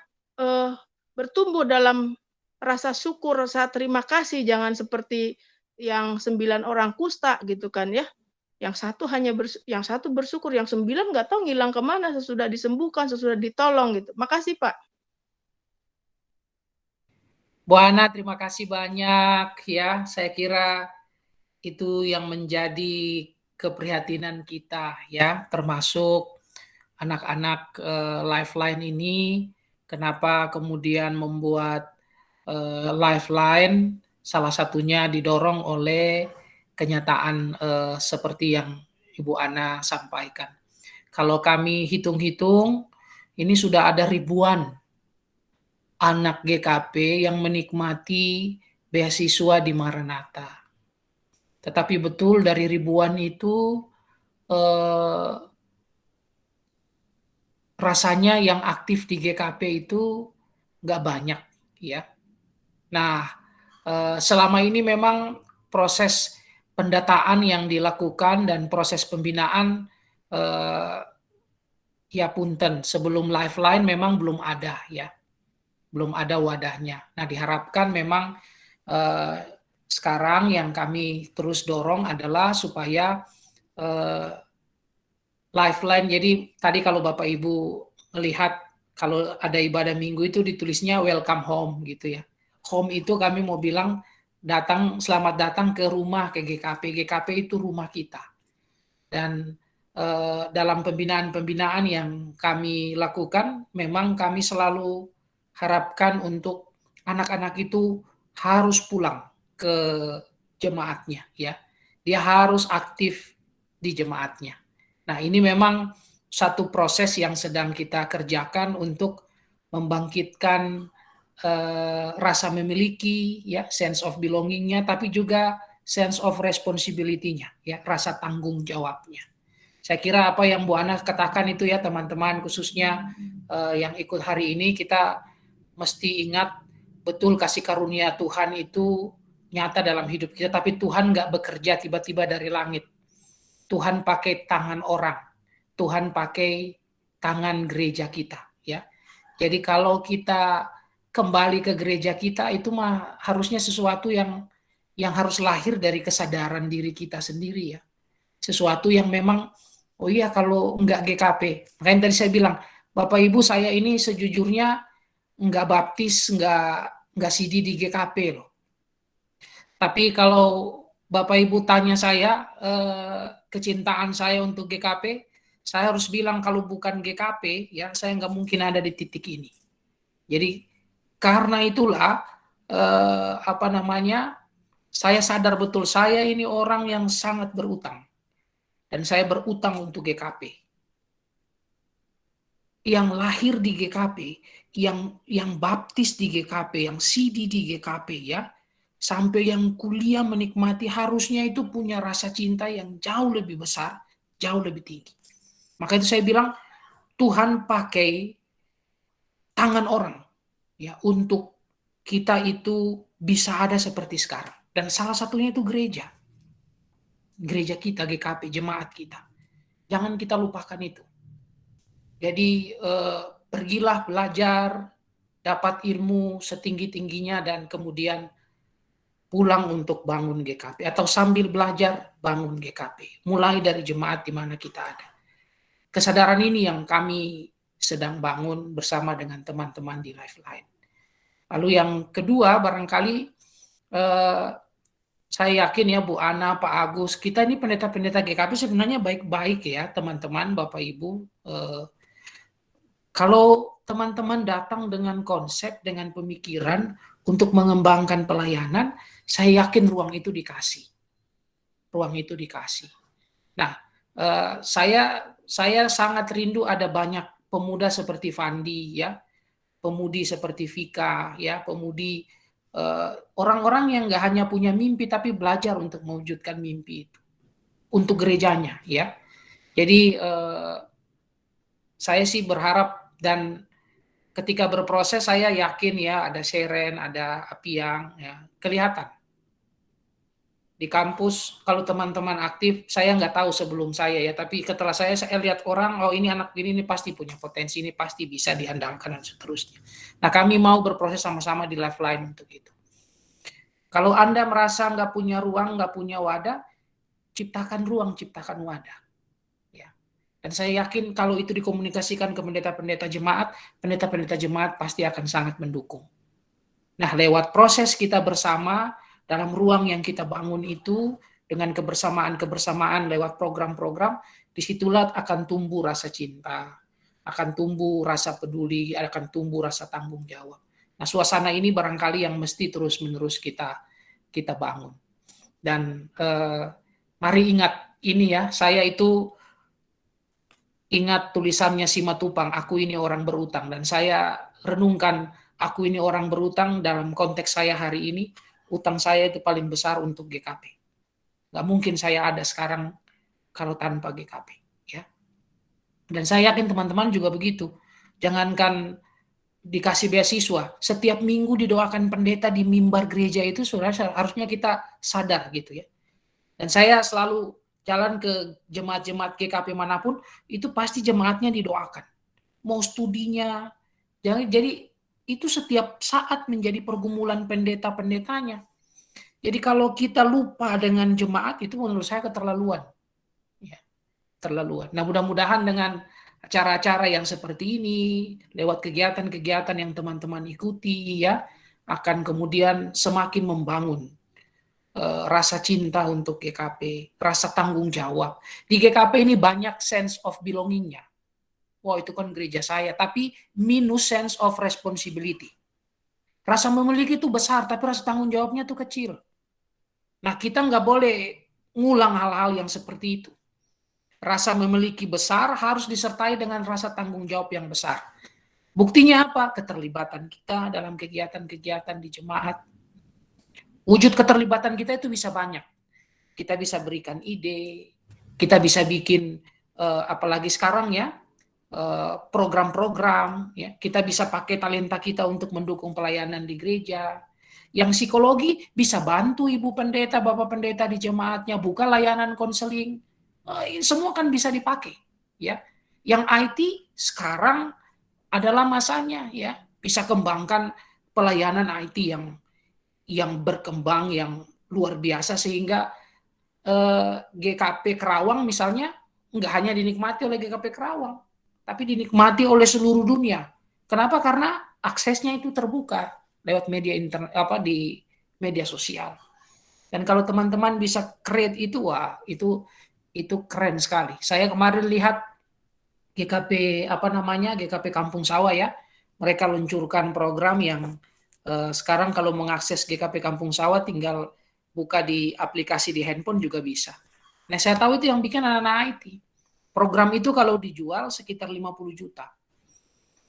bertumbuh dalam rasa syukur, rasa terima kasih, jangan seperti yang 9 orang kusta gitu kan ya. Yang satu bersyukur, yang 9 nggak tahu ngilang kemana sesudah disembuhkan, sesudah ditolong gitu. Makasih Pak. Bu Ana, terima kasih banyak ya. Saya kira itu yang menjadi keprihatinan kita ya, termasuk anak-anak Lifeline ini. Kenapa kemudian membuat Lifeline? Salah satunya didorong oleh kenyataan seperti yang Ibu Ana sampaikan. Kalau kami hitung-hitung, ini sudah ada ribuan anak GKP yang menikmati beasiswa di Maranatha. Tetapi betul dari ribuan itu rasanya yang aktif di GKP itu nggak banyak ya. Nah, selama ini memang proses pendataan yang dilakukan dan proses pembinaan ya punten, sebelum Lifeline memang belum ada ya, belum ada wadahnya. Nah, diharapkan memang sekarang yang kami terus dorong adalah supaya Lifeline, jadi tadi kalau Bapak Ibu melihat kalau ada ibadah minggu itu ditulisnya welcome home gitu ya. Home itu kami mau bilang selamat datang ke rumah, ke GKP. GKP itu rumah kita. Dan dalam pembinaan-pembinaan yang kami lakukan, memang kami selalu harapkan untuk anak-anak itu harus pulang ke jemaatnya ya. Dia harus aktif di jemaatnya. Nah, ini memang satu proses yang sedang kita kerjakan untuk membangkitkan rasa memiliki ya, sense of belonging-nya, tapi juga sense of responsibility-nya ya, rasa tanggung jawabnya. Saya kira apa yang Bu Ana katakan itu ya teman-teman, khususnya yang ikut hari ini, kita mesti ingat betul kasih karunia Tuhan itu nyata dalam hidup kita, tapi Tuhan nggak bekerja tiba-tiba dari langit. Tuhan pakai tangan orang, Tuhan pakai tangan gereja kita ya. Jadi kalau kita kembali ke gereja kita, itu mah harusnya sesuatu yang harus lahir dari kesadaran diri kita sendiri ya. Sesuatu yang memang, oh iya kalau enggak GKP, makanya tadi saya bilang, Bapak Ibu saya ini sejujurnya enggak baptis, enggak CD di GKP loh. Tapi kalau Bapak Ibu tanya saya, kecintaan saya untuk GKP, saya harus bilang kalau bukan GKP, ya saya nggak mungkin ada di titik ini. Jadi karena itulah, saya sadar betul saya ini orang yang sangat berutang. Dan saya berutang untuk GKP. Yang lahir di GKP, yang baptis di GKP, yang CD di GKP ya, sampai yang kuliah menikmati, harusnya itu punya rasa cinta yang jauh lebih besar, jauh lebih tinggi. Maka itu saya bilang, Tuhan pakai tangan orang ya untuk kita itu bisa ada seperti sekarang. Dan salah satunya itu gereja. Gereja kita, GKP, jemaat kita. Jangan kita lupakan itu. Jadi pergilah belajar, dapat ilmu setinggi-tingginya, dan kemudian pulang untuk bangun GKP, atau sambil belajar bangun GKP, mulai dari jemaat di mana kita ada. Kesadaran ini yang kami sedang bangun bersama dengan teman-teman di Lifeline. Lalu yang kedua, barangkali saya yakin ya Bu Ana, Pak Agus, kita ini pendeta-pendeta GKP sebenarnya baik-baik ya teman-teman, Bapak Ibu. Kalau teman-teman datang dengan konsep, dengan pemikiran untuk mengembangkan pelayanan, saya yakin ruang itu dikasih. Ruang itu dikasih. Nah, saya saya sangat rindu ada banyak pemuda seperti Fandi, ya, pemudi seperti Vika, ya, pemudi orang-orang yang nggak hanya punya mimpi tapi belajar untuk mewujudkan mimpi itu untuk gerejanya, ya. Jadi saya sih berharap, dan ketika berproses saya yakin ya ada Seren, ada Apiang, ya, kelihatan di kampus. Kalau teman-teman aktif, saya nggak tahu sebelum saya ya, tapi setelah saya lihat orang, oh ini anak ini pasti punya potensi, ini pasti bisa diandalkan dan seterusnya. Nah, kami mau berproses sama-sama di Lifeline untuk itu. Kalau Anda merasa nggak punya ruang, nggak punya wadah, ciptakan ruang, ciptakan wadah. Ya. Dan saya yakin kalau itu dikomunikasikan ke pendeta-pendeta jemaat pasti akan sangat mendukung. Nah, lewat proses kita bersama, dalam ruang yang kita bangun itu, dengan kebersamaan-kebersamaan lewat program-program, disitulah akan tumbuh rasa cinta, akan tumbuh rasa peduli, akan tumbuh rasa tanggung jawab. Nah, suasana ini barangkali yang mesti terus-menerus kita bangun. Dan mari ingat ini ya, saya itu ingat tulisannya Simatupang, aku ini orang berutang, dan saya renungkan aku ini orang berutang dalam konteks saya hari ini. Utang saya itu paling besar untuk GKP. Nggak mungkin saya ada sekarang kalau tanpa GKP. Ya. Dan saya yakin teman-teman juga begitu. Jangankan dikasih beasiswa, setiap minggu didoakan pendeta di mimbar gereja itu harusnya kita sadar gitu ya. Dan saya selalu jalan ke jemaat-jemaat GKP manapun, itu pasti jemaatnya didoakan. Mau studinya, jadi itu setiap saat menjadi pergumulan pendeta-pendetanya. Jadi kalau kita lupa dengan jemaat, itu menurut saya keterlaluan. Ya, terlaluan. Nah, mudah-mudahan dengan acara-acara yang seperti ini, lewat kegiatan-kegiatan yang teman-teman ikuti, ya, akan kemudian semakin membangun rasa cinta untuk GKP, rasa tanggung jawab. Di GKP ini banyak sense of belonging-nya. Wah, itu kan gereja saya, tapi minus sense of responsibility. Rasa memiliki itu besar, tapi rasa tanggung jawabnya itu kecil. Nah, kita nggak boleh ngulang hal-hal yang seperti itu. Rasa memiliki besar harus disertai dengan rasa tanggung jawab yang besar. Buktinya apa? Keterlibatan kita dalam kegiatan-kegiatan di jemaat. Wujud keterlibatan kita itu bisa banyak. Kita bisa berikan ide, kita bisa bikin, apalagi sekarang ya, program-program, ya, kita bisa pakai talenta kita untuk mendukung pelayanan di gereja. Yang psikologi bisa bantu ibu pendeta, bapak pendeta di jemaatnya, buka layanan konseling, semua kan bisa dipakai, ya. Yang IT sekarang adalah masanya, ya, bisa kembangkan pelayanan IT yang berkembang, yang luar biasa, sehingga GKP Kerawang misalnya nggak hanya dinikmati oleh GKP Kerawang, tapi dinikmati oleh seluruh dunia. Kenapa? Karena aksesnya itu terbuka lewat media internet, di media sosial. Dan kalau teman-teman bisa create itu, wah, itu keren sekali. Saya kemarin lihat GKP GKP Kampung Sawah ya, mereka luncurkan program yang sekarang kalau mengakses GKP Kampung Sawah tinggal buka di aplikasi di handphone juga bisa. Nah, saya tahu itu yang bikin anak-anak IT. Program itu kalau dijual sekitar 50 juta.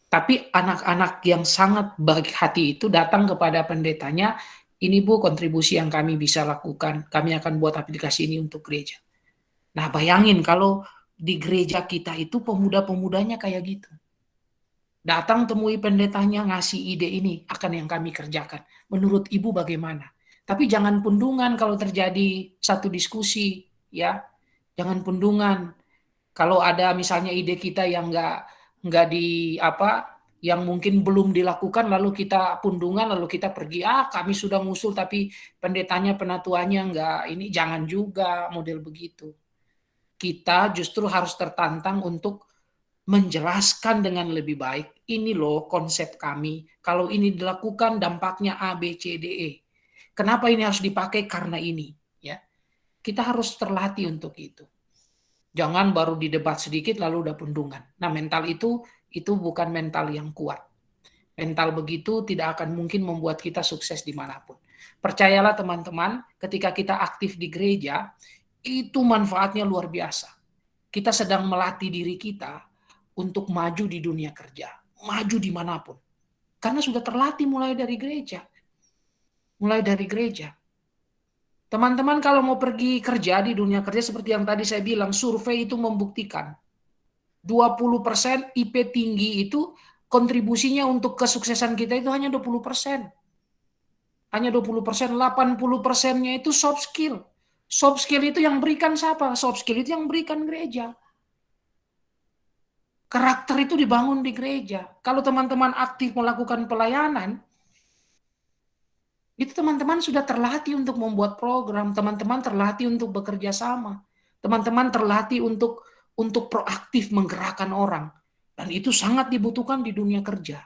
Tapi anak-anak yang sangat baik hati itu datang kepada pendetanya, ini Bu kontribusi yang kami bisa lakukan, kami akan buat aplikasi ini untuk gereja. Nah, bayangin kalau di gereja kita itu pemuda-pemudanya kayak gitu. Datang temui pendetanya, ngasih ide ini akan yang kami kerjakan. Menurut Ibu bagaimana? Tapi jangan pundungan kalau terjadi satu diskusi, ya. Jangan pundungan. Kalau ada misalnya ide kita yang yang mungkin belum dilakukan, lalu kita pundungan, lalu kita pergi, kami sudah ngusul tapi pendetanya, penatuannya enggak, ini jangan juga model begitu. Kita justru harus tertantang untuk menjelaskan dengan lebih baik, ini loh konsep kami, kalau ini dilakukan dampaknya A, B, C, D, E. Kenapa ini harus dipakai? Karena ini. Ya, kita harus terlatih untuk itu. Jangan baru di debat sedikit lalu udah pundungan. Nah, mental itu bukan mental yang kuat. Mental begitu tidak akan mungkin membuat kita sukses dimanapun. Percayalah teman-teman, ketika kita aktif di gereja, itu manfaatnya luar biasa. kita sedang melatih diri kita untuk maju di dunia kerja, maju dimanapun. Karena sudah terlatih mulai dari gereja. Mulai dari gereja. Teman-teman kalau mau pergi kerja di dunia kerja seperti yang tadi saya bilang, survei itu membuktikan 20% IP tinggi itu kontribusinya untuk kesuksesan kita itu hanya 20%. Hanya 20%, 80%-nya itu soft skill. Soft skill itu yang berikan siapa? Soft skill itu yang berikan gereja. Karakter itu dibangun di gereja. Kalau teman-teman aktif melakukan pelayanan, itu teman-teman sudah terlatih untuk membuat program, teman-teman terlatih untuk bekerja sama, teman-teman terlatih untuk proaktif menggerakkan orang. Dan itu sangat dibutuhkan di dunia kerja.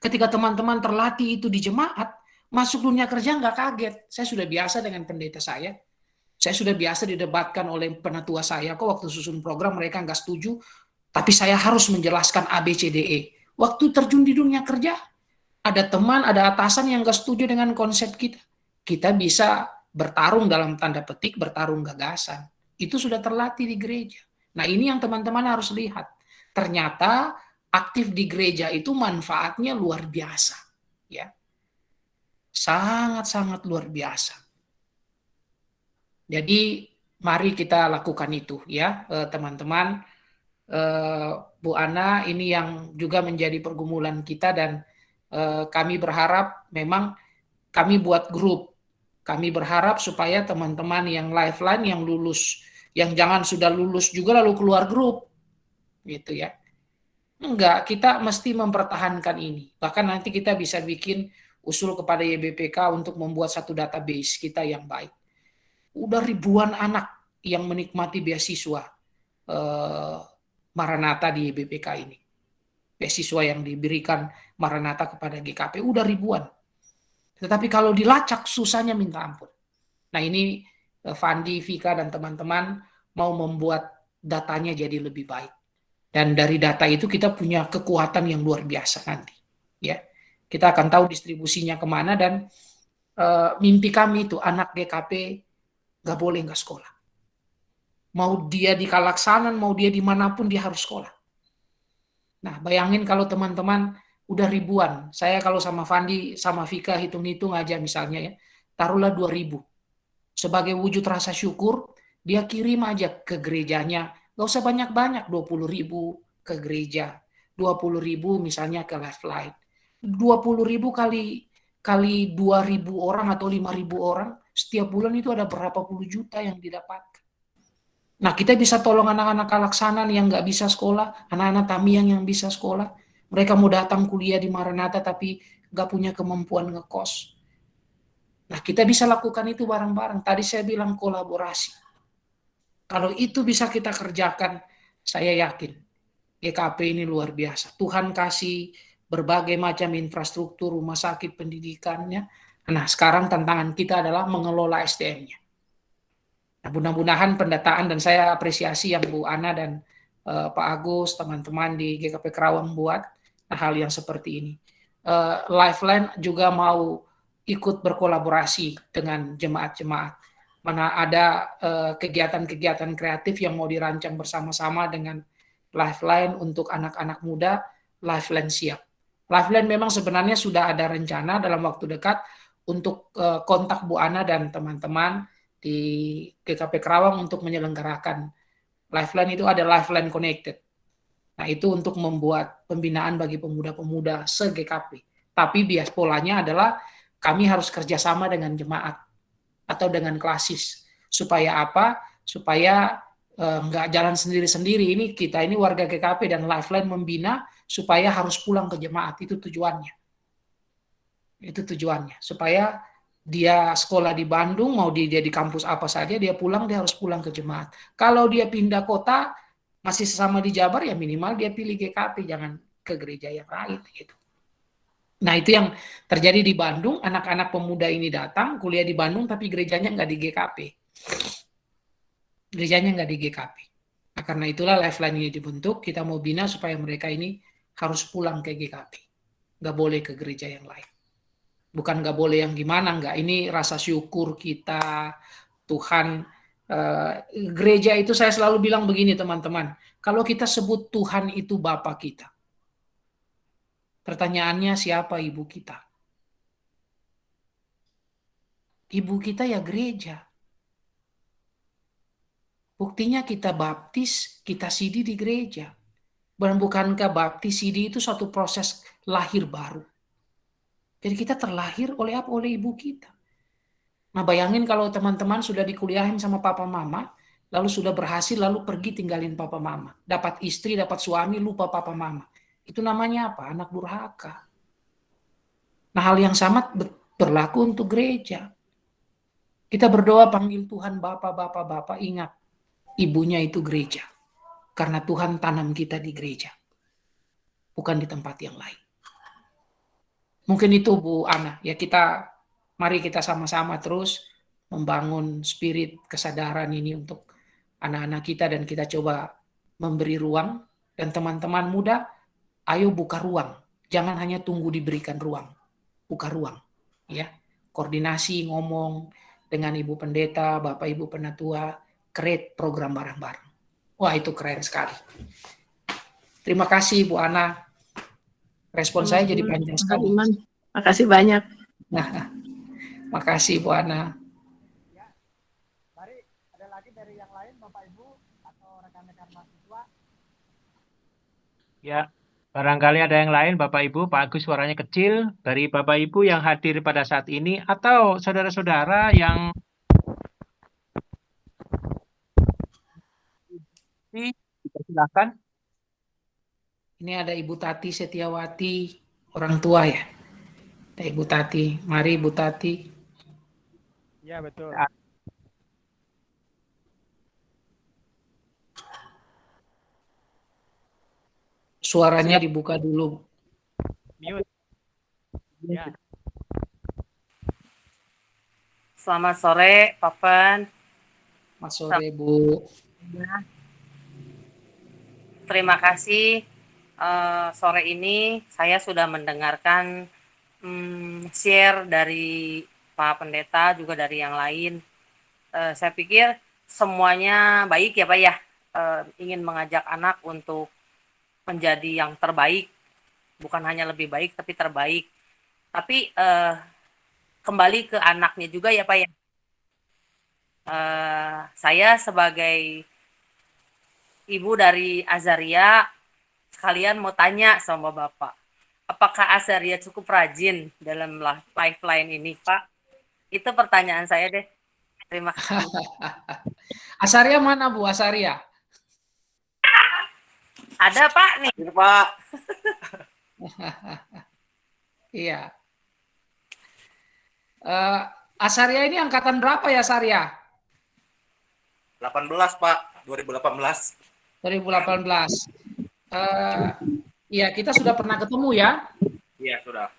Ketika teman-teman terlatih itu di jemaat, masuk dunia kerja nggak kaget. Saya sudah biasa dengan pendeta saya. Saya sudah biasa didebatkan oleh penatua saya. Kok waktu susun program mereka nggak setuju, tapi saya harus menjelaskan A, B, C, D, E. Waktu terjun di dunia kerja, ada teman, ada atasan yang nggak setuju dengan konsep kita. Kita bisa bertarung dalam tanda petik, bertarung gagasan. Itu sudah terlatih di gereja. Nah ini yang teman-teman harus lihat. Ternyata aktif di gereja itu manfaatnya luar biasa. Ya, sangat-sangat luar biasa. Jadi mari kita lakukan itu ya teman-teman. Bu Ana, ini yang juga menjadi pergumulan kita dan kami berharap memang kami buat grup. Kami berharap supaya teman-teman yang Lifeline yang lulus, yang jangan sudah lulus juga lalu keluar grup. Gitu ya. Enggak, kita mesti mempertahankan ini. Bahkan nanti kita bisa bikin usul kepada YBPK untuk membuat satu database kita yang baik. Udah ribuan anak yang menikmati beasiswa Maranatha di YBPK ini. Beasiswa yang diberikan Maranatha kepada GKP udah ribuan. Tetapi kalau dilacak susahnya minta ampun. Nah ini Fandi, Vika dan teman-teman mau membuat datanya jadi lebih baik. Dan dari data itu kita punya kekuatan yang luar biasa nanti. Ya, kita akan tahu distribusinya kemana dan mimpi kami itu anak GKP nggak boleh nggak sekolah. Mau dia di Kalaksanan, mau dia dimanapun dia harus sekolah. Nah, bayangin kalau teman-teman udah ribuan. Saya kalau sama Fandi, sama Vika hitung-hitung aja misalnya ya, taruhlah 2.000. Sebagai wujud rasa syukur, dia kirim aja ke gerejanya. Gak usah banyak-banyak, 20.000 ke gereja. 20.000 misalnya ke Lifeline. 20.000 kali 2.000 orang atau 5.000 orang, setiap bulan itu ada berapa puluh juta yang didapatkan. Nah, kita bisa tolong anak-anak Kalaksanan yang nggak bisa sekolah, anak-anak Tamiang yang bisa sekolah. Mereka mau datang kuliah di Maranatha tapi nggak punya kemampuan ngekos. Nah, kita bisa lakukan itu bareng-bareng. Tadi saya bilang kolaborasi. Kalau itu bisa kita kerjakan, saya yakin GKP ini luar biasa. Tuhan kasih berbagai macam infrastruktur, rumah sakit, pendidikannya. Nah, sekarang tantangan kita adalah mengelola SDM-nya. Nah, mudah-mudahan pendataan dan saya apresiasi yang Bu Ana dan Pak Agus, teman-teman di GKP Karawang buat hal yang seperti ini. Lifeline juga mau ikut berkolaborasi dengan jemaat-jemaat. Mana ada kegiatan-kegiatan kreatif yang mau dirancang bersama-sama dengan Lifeline untuk anak-anak muda, Lifeline siap. Lifeline memang sebenarnya sudah ada rencana dalam waktu dekat untuk kontak Bu Ana dan teman-teman di GKP Karawang untuk menyelenggarakan Lifeline. Itu ada Lifeline Connected. Nah, itu untuk membuat pembinaan bagi pemuda-pemuda se-GKP. Tapi bias polanya adalah kami harus kerjasama dengan jemaat atau dengan klasis. Supaya apa? Supaya nggak jalan sendiri-sendiri. Ini kita ini warga GKP dan Lifeline membina supaya harus pulang ke jemaat. Itu tujuannya. Itu tujuannya. Supaya dia sekolah di Bandung, mau dia di kampus apa saja, dia pulang, dia harus pulang ke jemaat. Kalau dia pindah kota, masih sesama di Jabar, ya minimal dia pilih GKP, jangan ke gereja yang lain. Gitu. Nah itu yang terjadi di Bandung, anak-anak pemuda ini datang, kuliah di Bandung, tapi gerejanya nggak di GKP. Gerejanya nggak di GKP. Nah, karena itulah Lifeline ini dibentuk, kita mau bina supaya mereka ini harus pulang ke GKP. Nggak boleh ke gereja yang lain. Bukan nggak boleh yang gimana, nggak. Ini rasa syukur kita, Tuhan Gereja itu saya selalu bilang begini teman-teman, kalau kita sebut Tuhan itu Bapa kita, pertanyaannya siapa ibu kita? Ibu kita ya gereja. Buktinya kita baptis, kita sidi di gereja. Bukankah baptis sidi itu suatu proses lahir baru? Jadi kita terlahir oleh apa? Oleh ibu kita. Nah bayangin kalau teman-teman sudah dikuliahin sama papa mama, lalu sudah berhasil, lalu pergi tinggalin papa mama. Dapat istri, dapat suami, lupa papa mama. Itu namanya apa? Anak durhaka. Nah hal yang sama berlaku untuk gereja. Kita berdoa panggil Tuhan Bapa, Bapa, Bapa, ingat ibunya itu gereja. Karena Tuhan tanam kita di gereja. Bukan di tempat yang lain. Mungkin itu Bu Ana, ya mari kita sama-sama terus membangun spirit kesadaran ini untuk anak-anak kita dan kita coba memberi ruang dan teman-teman muda, ayo buka ruang. Jangan hanya tunggu diberikan ruang. Buka ruang, ya. Koordinasi ngomong dengan Ibu Pendeta, Bapak Ibu Penatua, create program bareng-bareng. Wah, itu keren sekali. Terima kasih Bu Ana. Respon saya jadi panjang sekali. Makasih banyak. Nah, makasih Bu Ana. Ya, mari ada lagi dari yang lain Bapak Ibu atau rekan-rekan mahasiswa. Ya, barangkali ada yang lain Bapak Ibu, Pak Agus suaranya kecil, dari Bapak Ibu yang hadir pada saat ini atau saudara-saudara yang silakan. Ini ada Ibu Tati Setiawati, orang tua ya. Ada Ibu Tati, mari Ibu Tati. Ya betul. Suaranya dibuka dulu. Mute. Ya. Selamat sore, Papen. Selamat sore, Bu. Terima kasih. Sore ini saya sudah mendengarkan share dari Pak Pendeta, juga dari yang lain. Saya pikir semuanya baik ya Pak ya. Ingin mengajak anak untuk menjadi yang terbaik. Bukan hanya lebih baik, tapi terbaik. Tapi kembali ke anaknya juga ya Pak ya. Saya sebagai ibu dari Azaria, sekalian mau tanya sama Bapak, apakah Azaria cukup rajin dalam lifeline ini, Pak? Itu pertanyaan saya deh. Terima kasih. Azaria mana, Bu? Azaria? Ada, Pak, nih. Ini, Pak. Iya. Azaria ini angkatan berapa ya, Azaria? 18, Pak. 2018. 2018. Iya, kita sudah pernah ketemu ya? Iya, sudah.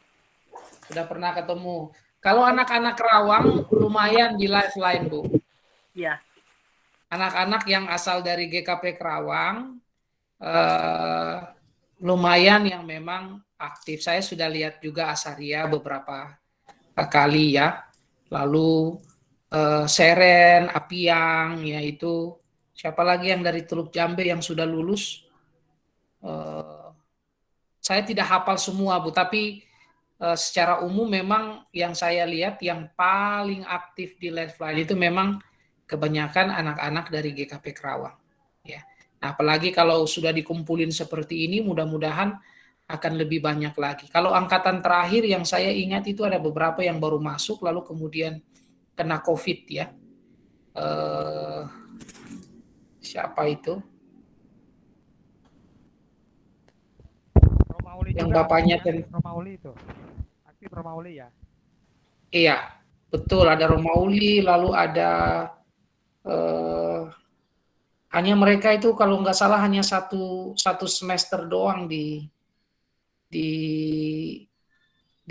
Sudah pernah ketemu. Kalau anak-anak Kerawang lumayan di lifeline, Bu. Iya. Anak-anak yang asal dari GKP Kerawang lumayan yang memang aktif. Saya sudah lihat juga Azaria beberapa kali ya. Lalu Seren, Apiang, yaitu siapa lagi yang dari Teluk Jambe yang sudah lulus? Saya tidak hafal semua, Bu, tapi secara umum memang yang saya lihat yang paling aktif di lifeline itu memang kebanyakan anak-anak dari GKP Kerawang. Ya. Nah, apalagi kalau sudah dikumpulin seperti ini, mudah-mudahan akan lebih banyak lagi. Kalau angkatan terakhir yang saya ingat itu ada beberapa yang baru masuk, lalu kemudian kena COVID ya. Siapa itu? Romauli Yang juga, bapaknya Romauli itu. Aktif Romauli ya. Iya, betul, ada Romauli, lalu ada hanya mereka itu kalau nggak salah hanya satu semester doang di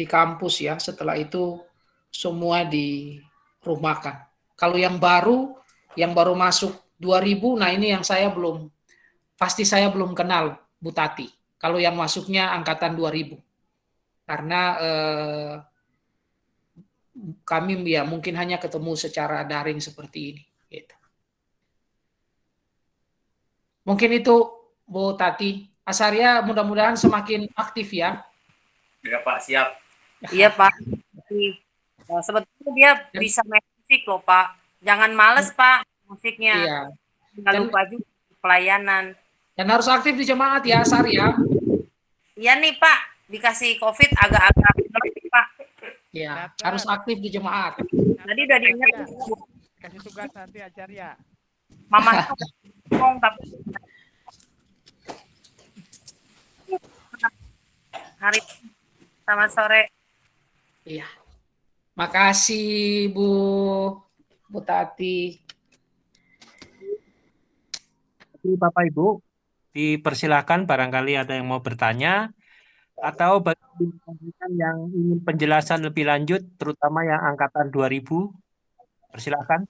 kampus ya. Setelah itu semua dirumahkan. Kalau yang baru masuk 2000, nah ini yang saya belum kenal, Bu Tati. Kalau yang masuknya angkatan 2000. Karena kami ya mungkin hanya ketemu secara daring seperti ini. Gitu. Mungkin itu Bu Tati. Asaria mudah-mudahan semakin aktif ya. Ya Pak, siap. Iya Pak. Sebetulnya dia bisa main musik loh Pak. Jangan males Pak musiknya. Iya. Nggak lupa juga pelayanan. Dan harus aktif di jemaat ya, Asaria. Iya nih Pak, dikasih COVID agak-agak Pak. Iya, harus aktif di jemaat. Tadi udah diingat. Kasih tugas nanti Acarya. Mama ngomong tapi hari sama sore. Iya. Makasih Bu Tati. Bapak Ibu, dipersilakan barangkali ada yang mau bertanya atau bagi yang ingin penjelasan lebih lanjut, terutama yang angkatan 2000, persilakan.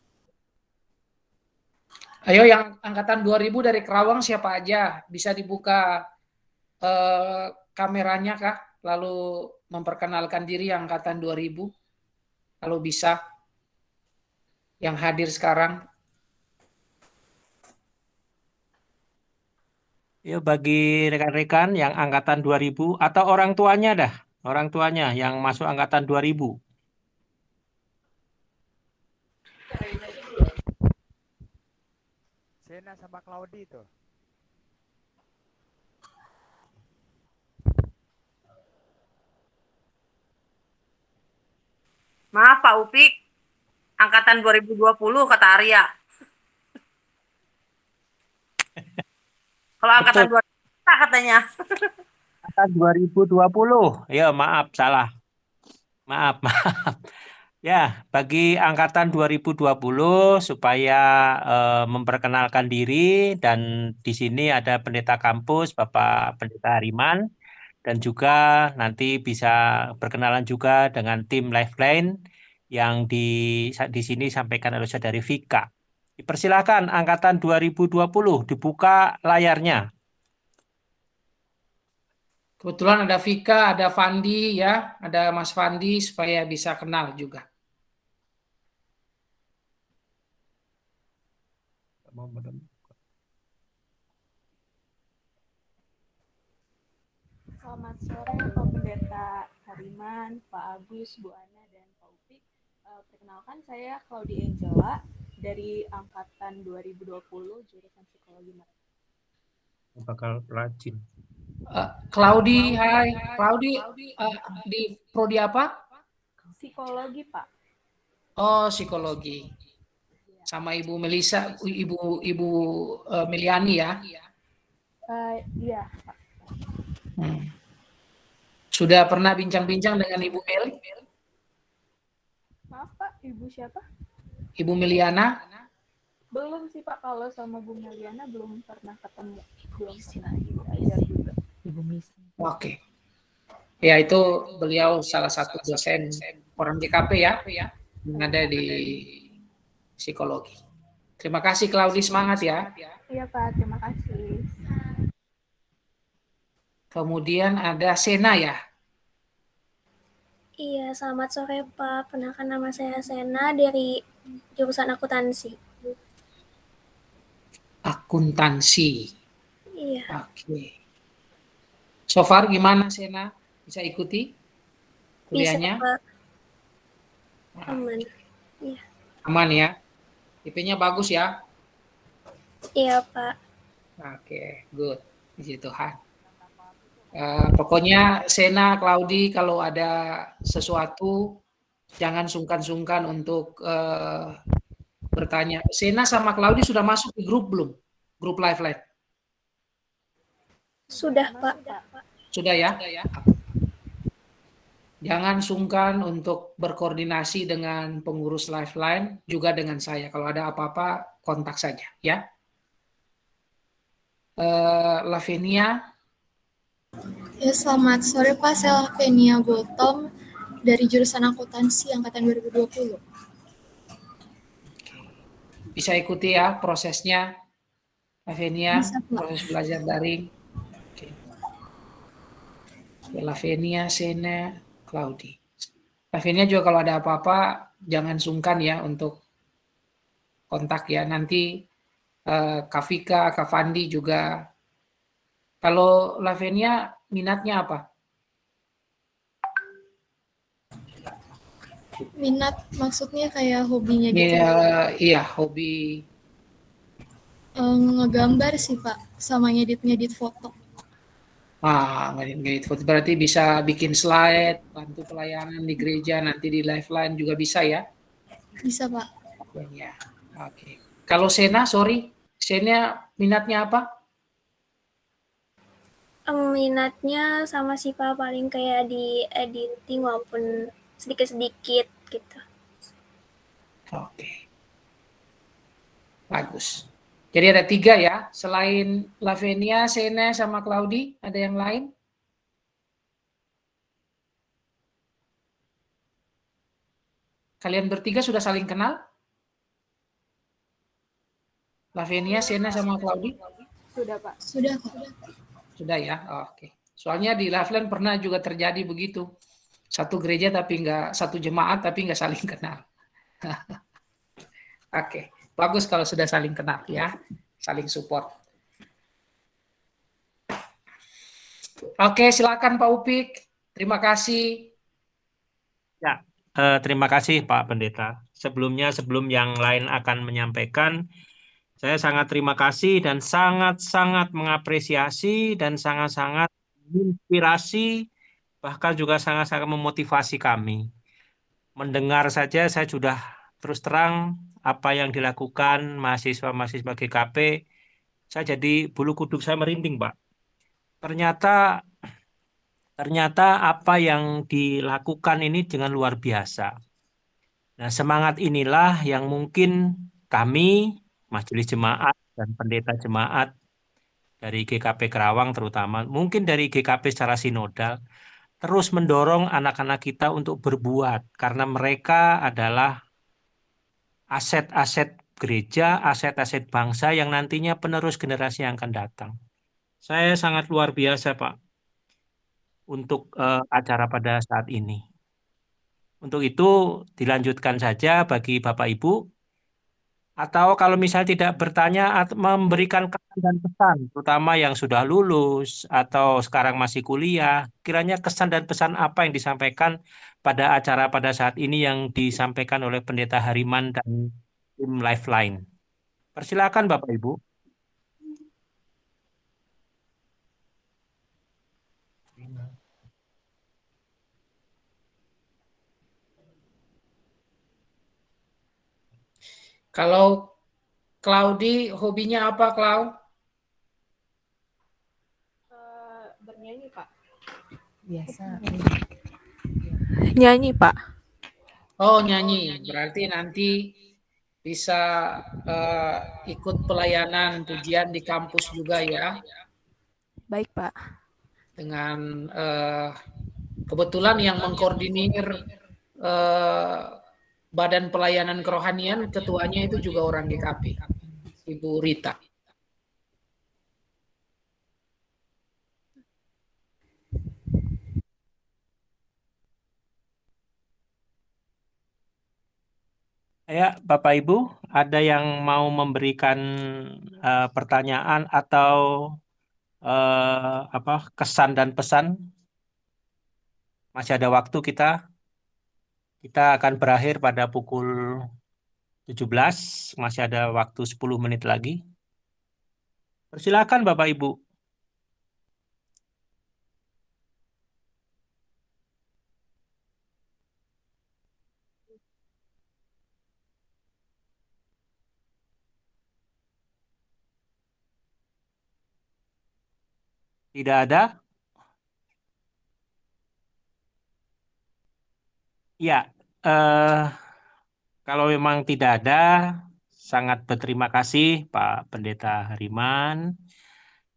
Ayo yang angkatan 2000 dari Kerawang siapa aja? Bisa dibuka kameranya kah? Lalu memperkenalkan diri yang angkatan 2000. Kalau bisa. Yang hadir sekarang. Ya, bagi rekan-rekan yang angkatan 2000 atau orang tuanya dah, orang tuanya yang masuk angkatan 2000. Sena sama Claudi itu. Maaf Pak Upik, angkatan 2020 kata Arya. Kalau angkatan 2000 katanya. Angkatan 2020. Ya, maaf salah. Maaf. Ya, bagi angkatan 2020 supaya memperkenalkan diri, dan di sini ada pendeta kampus Bapak Pendeta Hariman, dan juga nanti bisa berkenalan juga dengan tim Lifeline yang di sini disampaikan oleh Saudari Vika. Dipersilakan angkatan 2020 dibuka layarnya. Kebetulan ada Vika, ada Fandi ya, ada Mas Fandi supaya bisa kenal juga. Selamat sore Pak Pendeta Hariman, Pak Agus, Bu Ana, dan Pak Upik. Perkenalkan saya Claudi Angela dari angkatan 2020 jurusan psikologi mereka. Bakal rajin. Claudi, hai. Claudi, di prodi apa? Psikologi, Pak. Oh, psikologi. Sama Ibu Melisa, Ibu Miliani ya? Iya, Pak. Sudah pernah bincang-bincang dengan Ibu Mel? Maaf Pak, Ibu siapa? Ibu Meliana? Belum sih Pak, kalau sama Bu Meliana belum pernah ketemu. Belum pernah diajar juga. Ibu Misi. Oke. Ya, itu beliau salah satu dosen orang GKP ya, yang ada di psikologi. Terima kasih Claudi, semangat ya. Iya Pak, terima kasih. Kemudian ada Sena ya. Iya, selamat sore Pak. Perkenalkan nama saya Sena dari jurusan akuntansi. Akuntansi. Iya. Oke. So far gimana Sena? Bisa ikuti kuliahnya? Bisa Pak. Aman. Iya. Aman ya. IP-nya bagus ya. Iya Pak. Oke, good. Puji Tuhan. Pokoknya Sena, Claudi, kalau ada sesuatu jangan sungkan-sungkan untuk bertanya. Sena sama Claudi sudah masuk di grup belum? Grup Lifeline? Sudah Pak. Sudah ya? Jangan sungkan untuk berkoordinasi dengan pengurus Lifeline, juga dengan saya. Kalau ada apa-apa, kontak saja ya. Lavenia. Ya, selamat sore Pak, saya Lavenia Gultom dari jurusan akuntansi angkatan 2020. Bisa ikuti ya prosesnya, Lavenia, proses belajar daring. Oke. Lavenia, Sena, Claudi. Lavenia juga kalau ada apa-apa, jangan sungkan ya untuk kontak ya. Nanti Kak Vika, Kak Fandi juga. Kalau Lavenia minatnya apa? Minat maksudnya kayak hobinya gitu. Iya, iya hobi. Ngegambar sih Pak, sama ngedit-ngedit foto. Ngedit foto berarti bisa bikin slide, bantu pelayanan di gereja, nanti di lifeline juga bisa ya? Bisa Pak. Ya, oke. Kalau Sena, sorry, Sena minatnya apa? Minatnya sama sih Pak, paling kayak di editing walaupun sedikit-sedikit gitu. Oke. Bagus. Jadi ada 3 ya, selain Lavenia, Sena, sama Claudi, ada yang lain? Kalian bertiga sudah saling kenal? Lavenia, Sena, sama Claudi? Sudah, Pak. Sudah Pak. Sudah ya, oke. Soalnya di Lifeline pernah juga terjadi begitu. Satu gereja tapi nggak, satu jemaat tapi nggak saling kenal. Oke, bagus kalau sudah saling kenal ya, saling support. Oke, silakan Pak Upik. Terima kasih. Ya, terima kasih Pak Pendeta. Sebelumnya, sebelum yang lain akan menyampaikan, saya sangat terima kasih dan sangat-sangat mengapresiasi dan sangat-sangat menginspirasi, bahkan juga sangat-sangat memotivasi kami. Mendengar saja saya sudah terus terang apa yang dilakukan mahasiswa-mahasiswa GKP, saya jadi bulu kuduk saya merinding, Pak. Ternyata apa yang dilakukan ini dengan luar biasa. Nah, semangat inilah yang mungkin kami, Majelis Jemaat dan Pendeta Jemaat dari GKP Kerawang terutama, mungkin dari GKP secara sinodal, terus mendorong anak-anak kita untuk berbuat, karena mereka adalah aset-aset gereja, aset-aset bangsa yang nantinya penerus generasi yang akan datang. Saya sangat luar biasa, Pak, untuk acara pada saat ini. Untuk itu dilanjutkan saja bagi Bapak Ibu, atau kalau misalnya tidak bertanya atau memberikan kesan dan pesan, terutama yang sudah lulus atau sekarang masih kuliah, kiranya kesan dan pesan apa yang disampaikan pada acara pada saat ini yang disampaikan oleh Pendeta Hariman dan tim Lifeline. Persilakan Bapak Ibu. Kalau Claudi, hobinya apa, Clau? Bernyanyi, Pak. Biasa. Nyanyi, Pak. Oh, nyanyi. Berarti nanti bisa ikut pelayanan pujian di kampus juga ya. Baik, Pak. Dengan kebetulan yang mengkoordinir Badan Pelayanan Kerohanian, ketuanya itu juga orang GKP, Ibu Rita. Ya, Bapak Ibu, ada yang mau memberikan pertanyaan atau kesan dan pesan? Masih ada waktu kita. Kita akan berakhir pada pukul 17, masih ada waktu 10 menit lagi. Persilakan Bapak Ibu. Tidak ada? Ya, kalau memang tidak ada, sangat berterima kasih Pak Pendeta Hariman.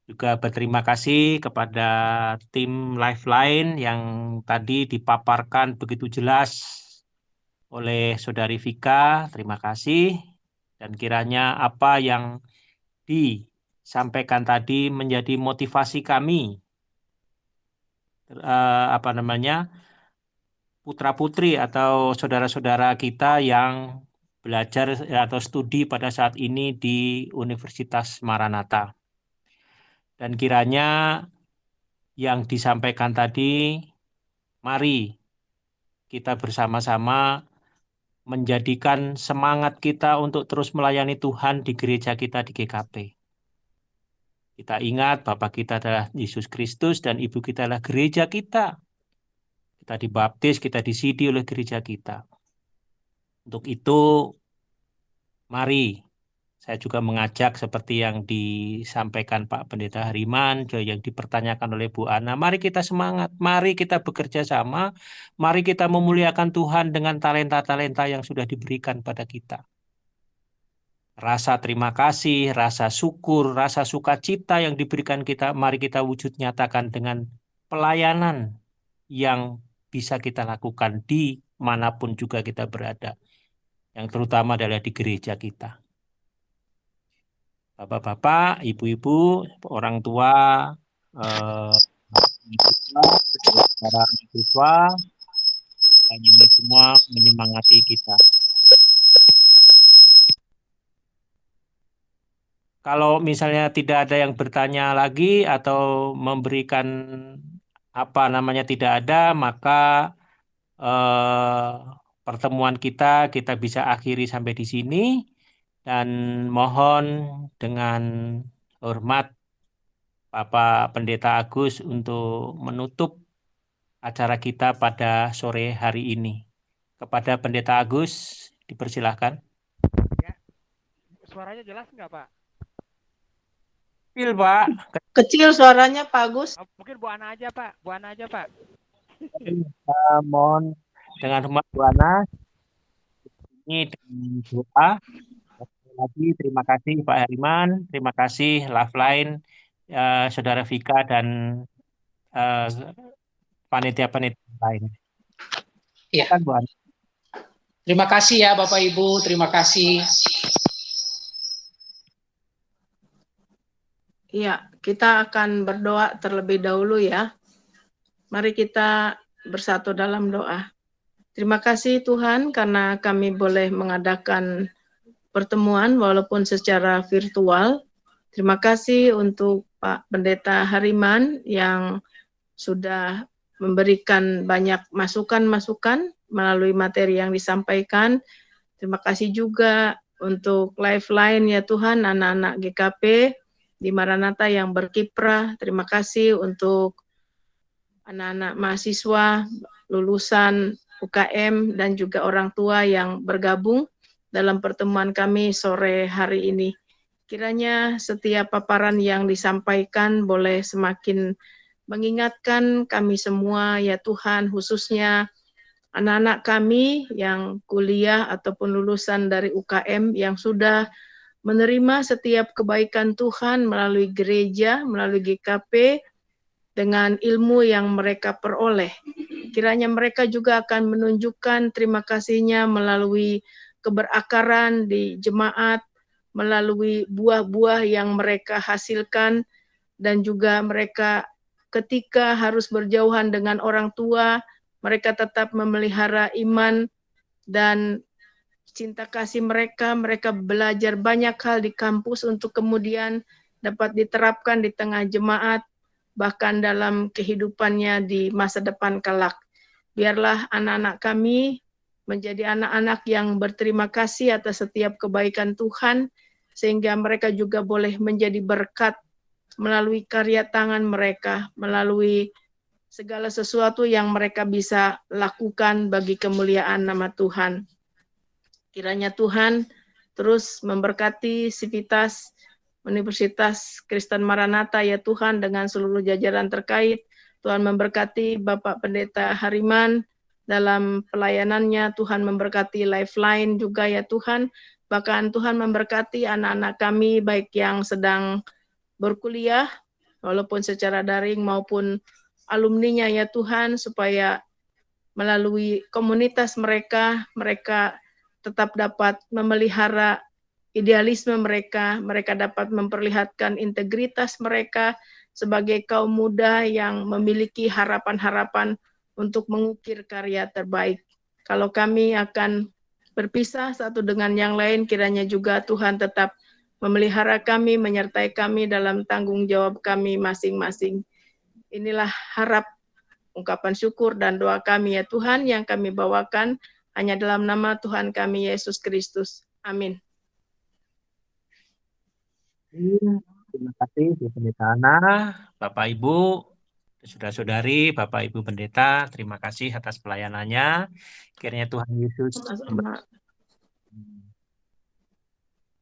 Juga berterima kasih kepada tim Lifeline yang tadi dipaparkan begitu jelas oleh Saudari Vika. Terima kasih. Dan kiranya apa yang disampaikan tadi menjadi motivasi kami, putra-putri atau saudara-saudara kita yang belajar atau studi pada saat ini di Universitas Maranatha. Dan kiranya yang disampaikan tadi, mari kita bersama-sama menjadikan semangat kita untuk terus melayani Tuhan di gereja kita di GKP. Kita ingat Bapak kita adalah Yesus Kristus dan Ibu kita adalah gereja kita. Kita dibaptis, kita disidi oleh gereja kita. Untuk itu, mari saya juga mengajak seperti yang disampaikan Pak Pendeta Hariman, yang dipertanyakan oleh Bu Ana, mari kita semangat, mari kita bekerja sama, mari kita memuliakan Tuhan dengan talenta-talenta yang sudah diberikan pada kita. Rasa terima kasih, rasa syukur, rasa sukacita yang diberikan kita, mari kita wujud nyatakan dengan pelayanan yang bisa kita lakukan di manapun juga kita berada. Yang terutama adalah di gereja kita. Bapak-bapak, ibu-ibu, orang tua, para mahasiswa, dan ini semua menyemangati kita. Kalau misalnya tidak ada yang bertanya lagi atau memberikan tidak ada, maka pertemuan kita bisa akhiri sampai di sini. Dan mohon dengan hormat Bapak Pendeta Agus untuk menutup acara kita pada sore hari ini. Kepada Pendeta Agus, dipersilahkan. Ya. Suaranya jelas nggak, Pak? Kecil, Pak. Kecil suaranya, Pak Agus. Mungkin Bu Ana aja, Pak. Bu Ana aja, Pak. Mohon dengan hormat Bu Ana, ini dengan doa. Lagi terima kasih Pak Hariman, terima kasih Lifeline, Saudara Vika dan panitia-panitia lain. Ya. Kan, Bu Ana. Terima kasih ya Bapak Ibu, terima kasih. Iya, kita akan berdoa terlebih dahulu ya. Mari kita bersatu dalam doa. Terima kasih Tuhan karena kami boleh mengadakan pertemuan walaupun secara virtual. Terima kasih untuk Pak Pendeta Hariman yang sudah memberikan banyak masukan-masukan melalui materi yang disampaikan. Terima kasih juga untuk Lifeline ya Tuhan, anak-anak GKP di Maranatha yang berkiprah. Terima kasih untuk anak-anak mahasiswa lulusan UKM dan juga orang tua yang bergabung dalam pertemuan kami sore hari ini. Kiranya setiap paparan yang disampaikan boleh semakin mengingatkan kami semua ya Tuhan, khususnya anak-anak kami yang kuliah ataupun lulusan dari UKM yang sudah menerima setiap kebaikan Tuhan melalui gereja, melalui GKP, dengan ilmu yang mereka peroleh. Kiranya mereka juga akan menunjukkan terima kasihnya melalui keberakaran di jemaat, melalui buah-buah yang mereka hasilkan, dan juga mereka ketika harus berjauhan dengan orang tua, mereka tetap memelihara iman dan cinta kasih mereka belajar banyak hal di kampus untuk kemudian dapat diterapkan di tengah jemaat, bahkan dalam kehidupannya di masa depan kelak. Biarlah anak-anak kami menjadi anak-anak yang berterima kasih atas setiap kebaikan Tuhan, sehingga mereka juga boleh menjadi berkat melalui karya tangan mereka, melalui segala sesuatu yang mereka bisa lakukan bagi kemuliaan nama Tuhan. Kiranya Tuhan terus memberkati Sivitas Universitas Kristen Maranatha ya Tuhan dengan seluruh jajaran terkait. Tuhan memberkati Bapak Pendeta Hariman dalam pelayanannya. Tuhan memberkati Lifeline juga ya Tuhan. Bahkan Tuhan memberkati anak-anak kami baik yang sedang berkuliah walaupun secara daring maupun alumninya ya Tuhan, supaya melalui komunitas mereka tetap dapat memelihara idealisme mereka dapat memperlihatkan integritas mereka sebagai kaum muda yang memiliki harapan-harapan untuk mengukir karya terbaik. Kalau kami akan berpisah satu dengan yang lain, kiranya juga Tuhan tetap memelihara kami, menyertai kami dalam tanggung jawab kami masing-masing. Inilah harap, ungkapan syukur dan doa kami ya Tuhan yang kami bawakan hanya dalam nama Tuhan kami Yesus Kristus. Amin. Terima kasih Bu Pendeta Ana, Bapak Ibu, saudara-saudari, Bapak Ibu Pendeta, terima kasih atas pelayanannya. Kiranya Tuhan Yesus Sama-sama.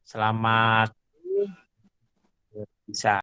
selamat bisa